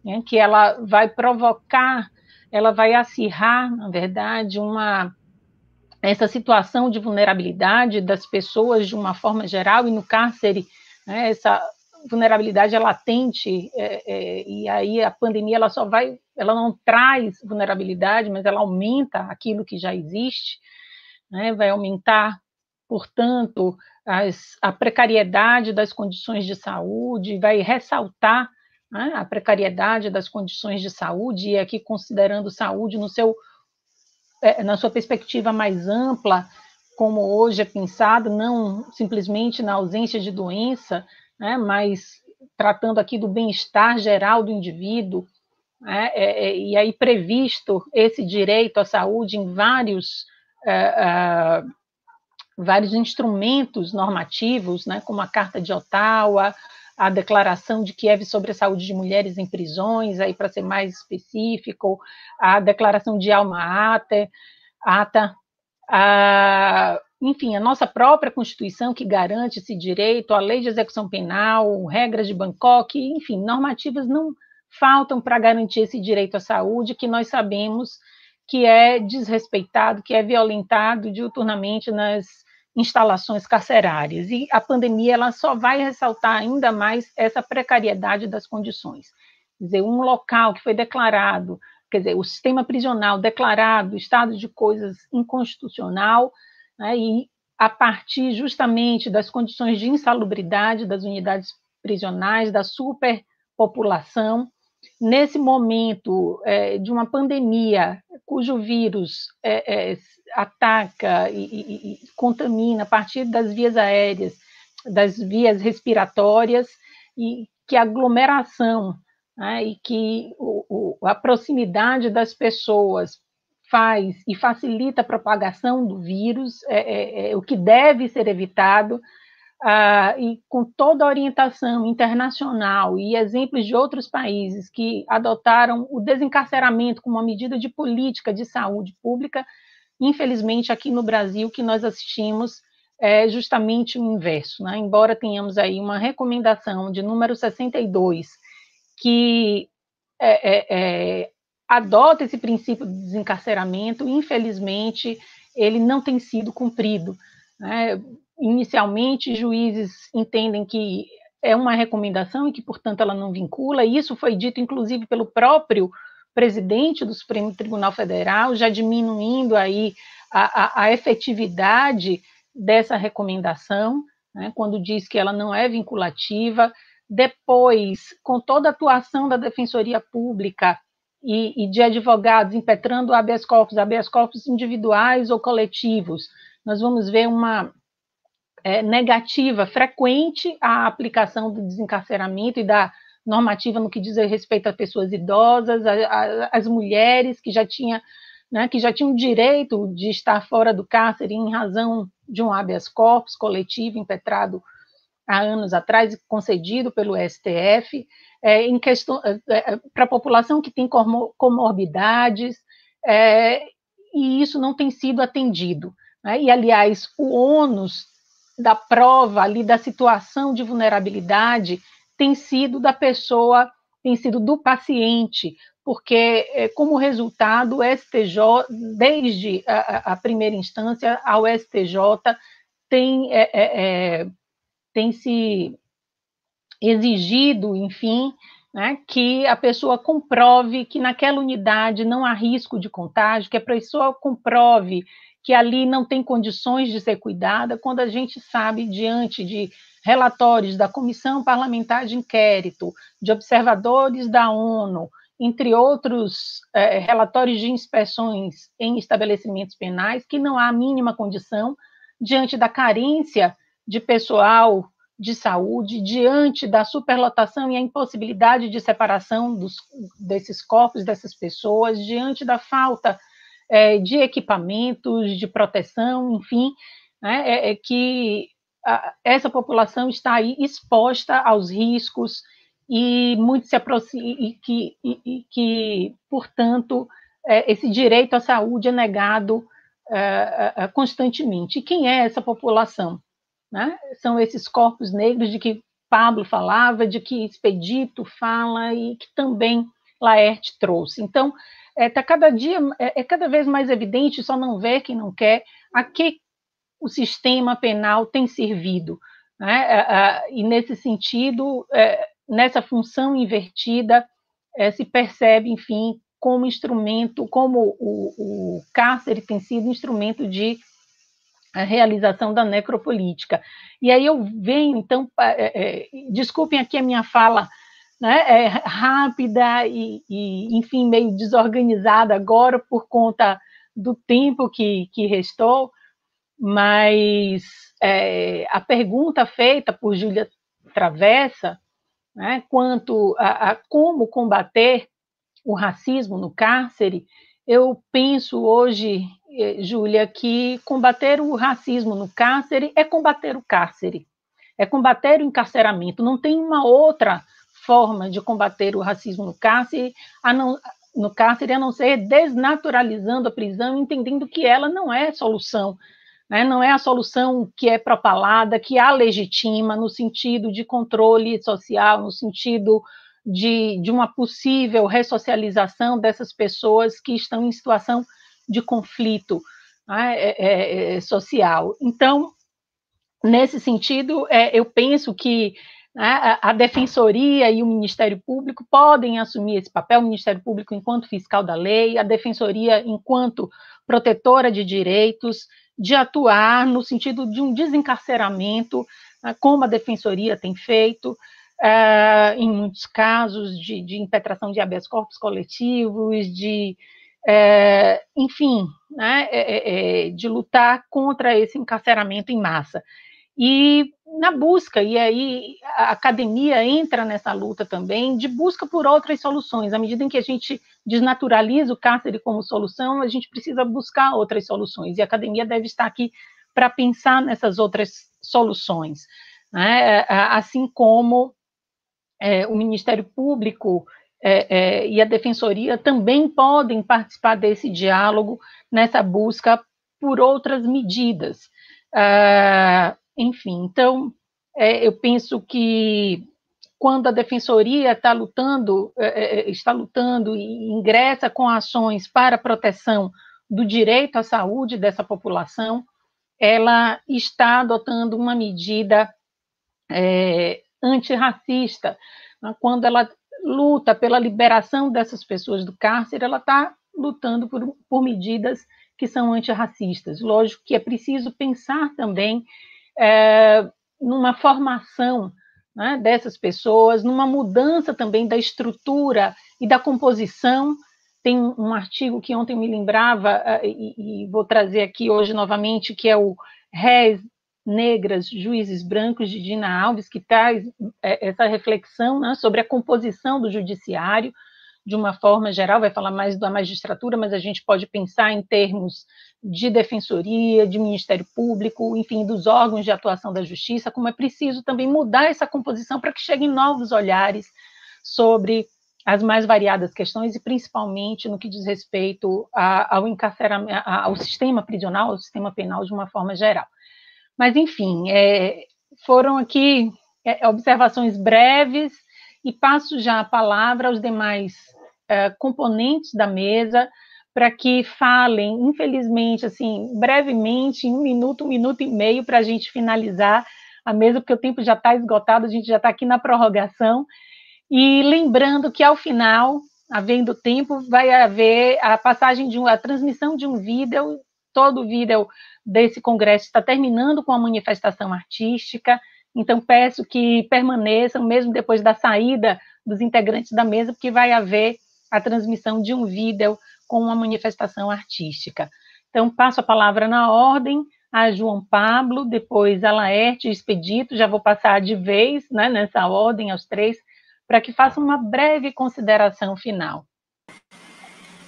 né, que ela vai provocar, ela vai acirrar, na verdade, essa situação de vulnerabilidade das pessoas de uma forma geral, e no cárcere, né, essa vulnerabilidade é latente, e aí a pandemia ela não traz vulnerabilidade, mas ela aumenta aquilo que já existe, né, vai aumentar, portanto, a precariedade das condições de saúde, vai ressaltar, né, a precariedade das condições de saúde, e aqui considerando saúde na sua perspectiva mais ampla, como hoje é pensado, não simplesmente na ausência de doença, né, mas tratando aqui do bem-estar geral do indivíduo, né, e aí previsto esse direito à saúde em vários instrumentos normativos, né, como a Carta de Ottawa, a Declaração de Kiev sobre a Saúde de Mulheres em Prisões, aí para ser mais específico, a Declaração de Alma Ata, enfim, a nossa própria Constituição que garante esse direito, a Lei de Execução Penal, regras de Bangkok, enfim, normativas não faltam para garantir esse direito à saúde, que nós sabemos que é desrespeitado, que é violentado diuturnamente nas instalações carcerárias. E a pandemia ela só vai ressaltar ainda mais essa precariedade das condições. Quer dizer, um local que foi declarado, quer dizer, o sistema prisional declarado estado de coisas inconstitucional, né, e a partir justamente das condições de insalubridade das unidades prisionais, da superpopulação, nesse momento de uma pandemia cujo vírus ataca e contamina a partir das vias aéreas, das vias respiratórias, e que a aglomeração, né, e que a proximidade das pessoas faz e facilita a propagação do vírus, o que deve ser evitado, e com toda a orientação internacional e exemplos de outros países que adotaram o desencarceramento como uma medida de política de saúde pública, infelizmente aqui no Brasil, que nós assistimos é justamente o inverso, né? Embora tenhamos aí uma recomendação de número 62, que adota esse princípio de desencarceramento, infelizmente ele não tem sido cumprido, né? Inicialmente, juízes entendem que é uma recomendação e que, portanto, ela não vincula, e isso foi dito, inclusive, pelo próprio presidente do Supremo Tribunal Federal, já diminuindo aí a efetividade dessa recomendação, né, quando diz que ela não é vinculativa. Depois, com toda a atuação da Defensoria Pública e de advogados impetrando habeas corpus individuais ou coletivos, nós vamos ver uma negativa frequente à aplicação do desencarceramento e da normativa no que diz respeito a pessoas idosas, as mulheres que já tinham direito de estar fora do cárcere em razão de um habeas corpus coletivo impetrado há anos atrás e concedido pelo STF, em questão para a população que tem comorbidades, e isso não tem sido atendido, né? E, aliás, o ônus da prova ali da situação de vulnerabilidade tem sido da pessoa, tem sido do paciente, porque, como resultado, o STJ, desde a primeira instância, ao STJ tem se exigido, enfim, né, que a pessoa comprove que naquela unidade não há risco de contágio, que a pessoa comprove que ali não tem condições de ser cuidada, quando a gente sabe, diante de relatórios da Comissão Parlamentar de Inquérito, de observadores da ONU, entre outros relatórios de inspeções em estabelecimentos penais, que não há a mínima condição, diante da carência de pessoal de saúde, diante da superlotação e a impossibilidade de separação desses corpos, dessas pessoas, diante da falta de equipamentos, de proteção, enfim, né, que essa população está aí exposta aos riscos e muito se aproxima, e que, portanto, esse direito à saúde é negado constantemente. E quem é essa população? Né? São esses corpos negros de que Pablo falava, de que Expedito fala e que também Laerte trouxe. Então, cada vez mais evidente, só não vê quem não quer, a que o sistema penal tem servido, né? E nesse sentido, nessa função invertida, se percebe, enfim, como instrumento, como o cárcere tem sido instrumento de a realização da necropolítica. E aí eu venho, então, desculpem aqui a minha fala, né, rápida e, enfim, meio desorganizada agora por conta do tempo que restou, mas a pergunta feita por Júlia Travessa, né, quanto a como combater o racismo no cárcere, eu penso hoje, Júlia, que combater o racismo no cárcere é combater o cárcere, é combater o encarceramento. Não tem uma outra forma de combater o racismo no cárcere, a não ser desnaturalizando a prisão, entendendo que ela não é solução, né? Não é a solução que é propalada, que a legitima no sentido de controle social, no sentido de uma possível ressocialização dessas pessoas que estão em situação de conflito, né, social. Então, nesse sentido, eu penso que, né, a Defensoria e o Ministério Público podem assumir esse papel, o Ministério Público enquanto fiscal da lei, a Defensoria enquanto protetora de direitos, de atuar no sentido de um desencarceramento, né, como a Defensoria tem feito, em muitos casos, de impetração de habeas corpus coletivos, enfim, né, de lutar contra esse encarceramento em massa. E na busca, e aí a academia entra nessa luta também, de busca por outras soluções. À medida em que a gente desnaturaliza o cárcere como solução, a gente precisa buscar outras soluções, e a academia deve estar aqui para pensar nessas outras soluções, né? Assim como o Ministério Público e a Defensoria também podem participar desse diálogo, nessa busca por outras medidas. Enfim, então, eu penso que quando a Defensoria está lutando e ingressa com ações para a proteção do direito à saúde dessa população, ela está adotando uma medida antirracista. Quando ela luta pela liberação dessas pessoas do cárcere, ela está lutando por medidas que são antirracistas. Lógico que é preciso pensar também numa formação, né, dessas pessoas, numa mudança também da estrutura e da composição. Tem um artigo que ontem me lembrava, e vou trazer aqui hoje novamente, que é o Réis Negras, Juízes Brancos, de Dina Alves, que traz essa reflexão, né, sobre a composição do judiciário, de uma forma geral, vai falar mais da magistratura, mas a gente pode pensar em termos de defensoria, de Ministério Público, enfim, dos órgãos de atuação da justiça, como é preciso também mudar essa composição para que cheguem novos olhares sobre as mais variadas questões e principalmente no que diz respeito ao encarceramento, ao sistema prisional, ao sistema penal de uma forma geral. Mas, enfim, foram aqui observações breves e passo já a palavra aos demais componentes da mesa para que falem, infelizmente, assim, brevemente, em um minuto e meio, para a gente finalizar a mesa, porque o tempo já está esgotado, a gente já está aqui na prorrogação. E lembrando que, ao final, havendo tempo, vai haver a passagem a transmissão de um vídeo. Todo o vídeo desse congresso está terminando com a manifestação artística, então peço que permaneçam, mesmo depois da saída dos integrantes da mesa, porque vai haver a transmissão de um vídeo com uma manifestação artística. Então, passo a palavra na ordem a João Pablo, depois a Laerte e Expedito, já vou passar de vez, né, nessa ordem, aos três, para que façam uma breve consideração final.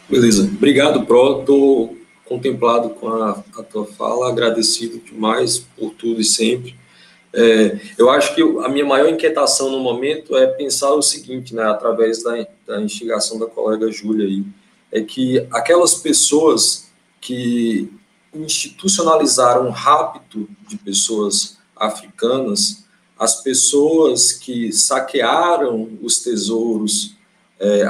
Beleza. Obrigado, Pro. Estou contemplado com a tua fala, agradecido demais por tudo e sempre. Eu acho que a minha maior inquietação no momento é pensar o seguinte, né, através da instigação da colega Júlia aí, é que aquelas pessoas que institucionalizaram o rapto de pessoas africanas, as pessoas que saquearam os tesouros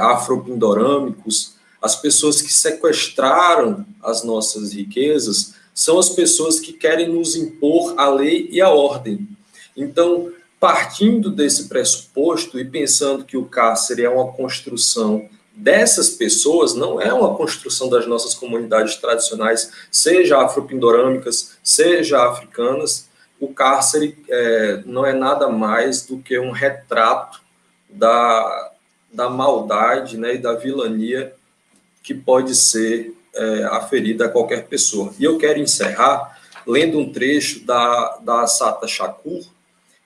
afropindorâmicos, as pessoas que sequestraram as nossas riquezas, são as pessoas que querem nos impor a lei e a ordem. Então, partindo desse pressuposto e pensando que o cárcere é uma construção dessas pessoas, não é uma construção das nossas comunidades tradicionais, seja afropindorâmicas, seja africanas, o cárcere não é nada mais do que um retrato da maldade, né, e da vilania que pode ser aferida a qualquer pessoa. E eu quero encerrar lendo um trecho da Assata Shakur,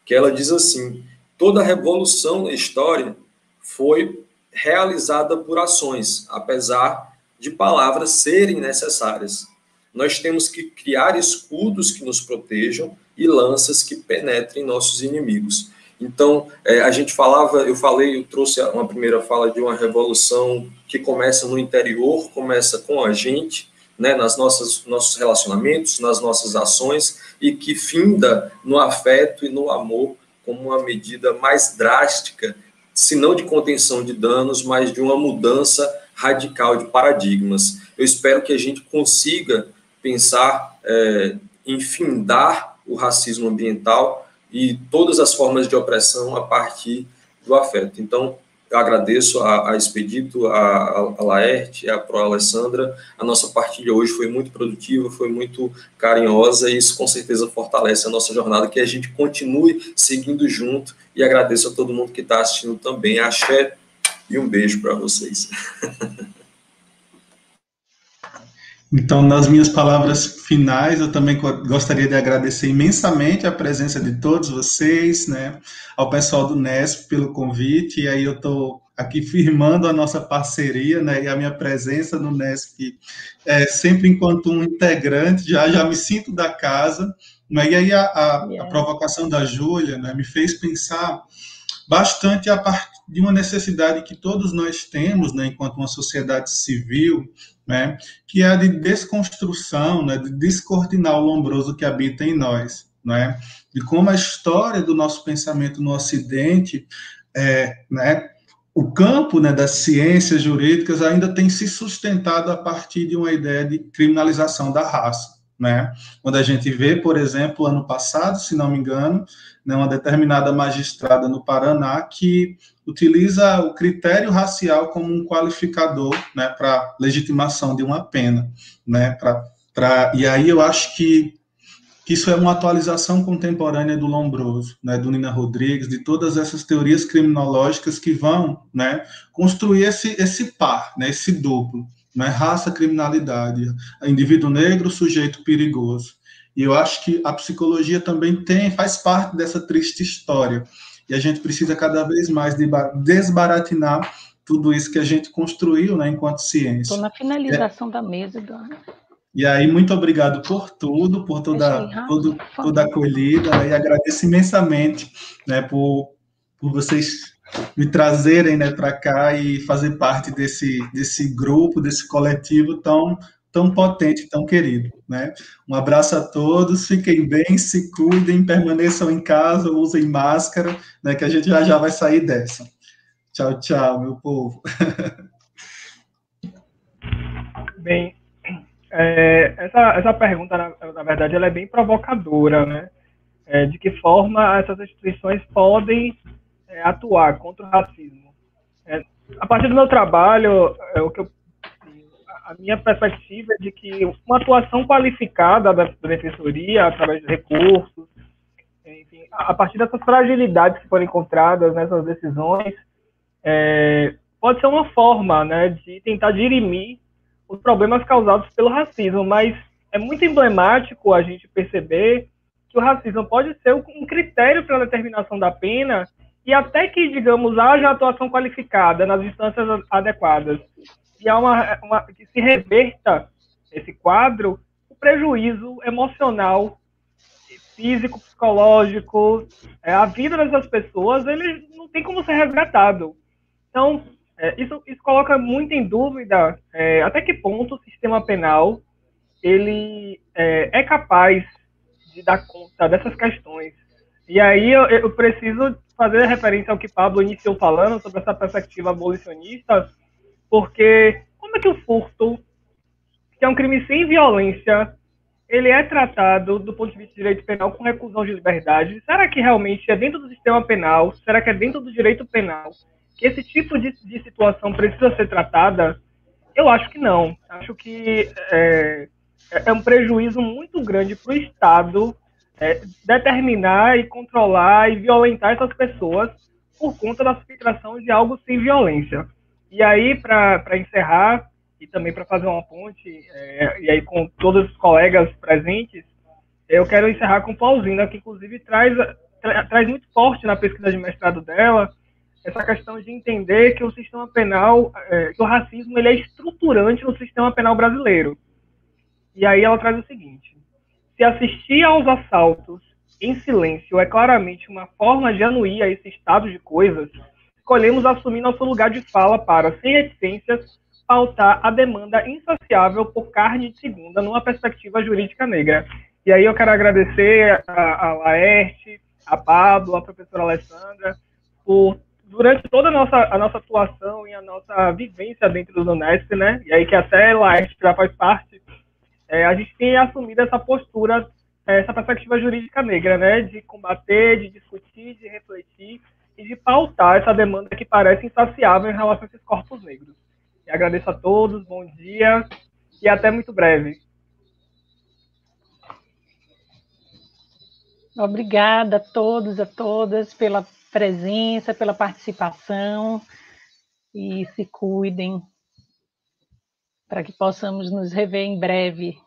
que ela diz assim: toda revolução na história foi realizada por ações, apesar de palavras serem necessárias. Nós temos que criar escudos que nos protejam e lanças que penetrem nossos inimigos. Então, eu trouxe uma primeira fala de uma revolução que começa no interior, começa com a gente, né, nossos relacionamentos, nas nossas ações, e que finda no afeto e no amor como uma medida mais drástica, se não de contenção de danos, mas de uma mudança radical de paradigmas. Eu espero que a gente consiga pensar em findar o racismo ambiental e todas as formas de opressão a partir do afeto. Então, eu agradeço a Expedito, a Laerte, a Pro Alessandra. A nossa partilha hoje foi muito produtiva, foi muito carinhosa, e isso com certeza fortalece a nossa jornada, que a gente continue seguindo junto, e agradeço a todo mundo que está assistindo também. Axé e um beijo para vocês. Então, nas minhas palavras finais, eu também gostaria de agradecer imensamente a presença de todos vocês, né, ao pessoal do Nesp pelo convite, e aí eu estou aqui firmando a nossa parceria, né, e a minha presença no Nesp, sempre enquanto um integrante, já me sinto da casa, né, e aí a provocação da Júlia, né, me fez pensar bastante a partir de uma necessidade que todos nós temos, né, enquanto uma sociedade civil, né, que é a de desconstrução, né, de descortinar o lombroso que habita em nós, né, de como a história do nosso pensamento no Ocidente, né, o campo, né, das ciências jurídicas ainda tem se sustentado a partir de uma ideia de criminalização da raça, né, quando a gente vê, por exemplo, ano passado, se não me engano, né, uma determinada magistrada no Paraná que utiliza o critério racial como um qualificador, né, para legitimação de uma pena, né, e aí eu acho que que isso é uma atualização contemporânea do Lombroso, né, do Nina Rodrigues, de todas essas teorias criminológicas que vão, né, construir esse par, né, esse duplo, né, raça, criminalidade, indivíduo negro, sujeito perigoso. E eu acho que a psicologia também faz parte dessa triste história. E a gente precisa cada vez mais desbaratinar tudo isso que a gente construiu, né, enquanto ciência. Estou na finalização da mesa, Eduardo. E aí, muito obrigado por tudo, por toda a acolhida, né, e agradeço imensamente, né, por vocês me trazerem, né, para cá e fazer parte desse grupo, desse coletivo tão potente, tão querido, né? Um abraço a todos, fiquem bem, se cuidem, permaneçam em casa, usem máscara, né, que a gente já vai sair dessa. Tchau, tchau, meu povo. Bem, essa pergunta, na verdade, ela é bem provocadora, né? De que forma essas instituições podem atuar contra o racismo. A partir do meu trabalho, a minha perspectiva é de que uma atuação qualificada da defensoria, através de recursos, enfim, a partir dessas fragilidades que foram encontradas nessas decisões, pode ser uma forma, né, de tentar dirimir os problemas causados pelo racismo, mas é muito emblemático a gente perceber que o racismo pode ser um critério para a determinação da pena e até que, digamos, haja atuação qualificada nas instâncias adequadas e há que se reverta esse quadro, o prejuízo emocional, físico, psicológico, a vida dessas pessoas, ele não tem como ser resgatado. Então, isso coloca muito em dúvida até que ponto o sistema penal ele é capaz de dar conta dessas questões. E aí eu preciso fazer referência ao que Pablo iniciou falando sobre essa perspectiva abolicionista, porque como é que o furto, que é um crime sem violência, ele é tratado do ponto de vista de direito penal com reclusão de liberdade? Será que realmente é dentro do sistema penal? Será que é dentro do direito penal que esse tipo de situação precisa ser tratada? Eu acho que não. Acho que é um prejuízo muito grande para o Estado determinar e controlar e violentar essas pessoas por conta da subtração de algo sem violência. E aí, para encerrar, e também para fazer uma ponte, e aí com todos os colegas presentes, eu quero encerrar com Paulzina, que inclusive traz muito forte na pesquisa de mestrado dela, essa questão de entender que o sistema penal, que o racismo ele é estruturante no sistema penal brasileiro. E aí ela traz o seguinte: se assistir aos assaltos em silêncio é claramente uma forma de anuir a esse estado de coisas, escolhemos assumir nosso lugar de fala para, sem reticências, pautar a demanda insaciável por carne de segunda numa perspectiva jurídica negra. E aí eu quero agradecer a Laerte, a Pablo, a professora Alessandra, por, durante toda a nossa atuação e a nossa vivência dentro do Unesp, né? E aí que até a Laerte já faz parte, a gente tem assumido essa postura, essa perspectiva jurídica negra, né? De combater, de discutir, de refletir e de pautar essa demanda que parece insaciável em relação a esses corpos negros. E agradeço a todos, bom dia e até muito breve. Obrigada a todos, a todas pela presença, pela participação e se cuidem para que possamos nos rever em breve.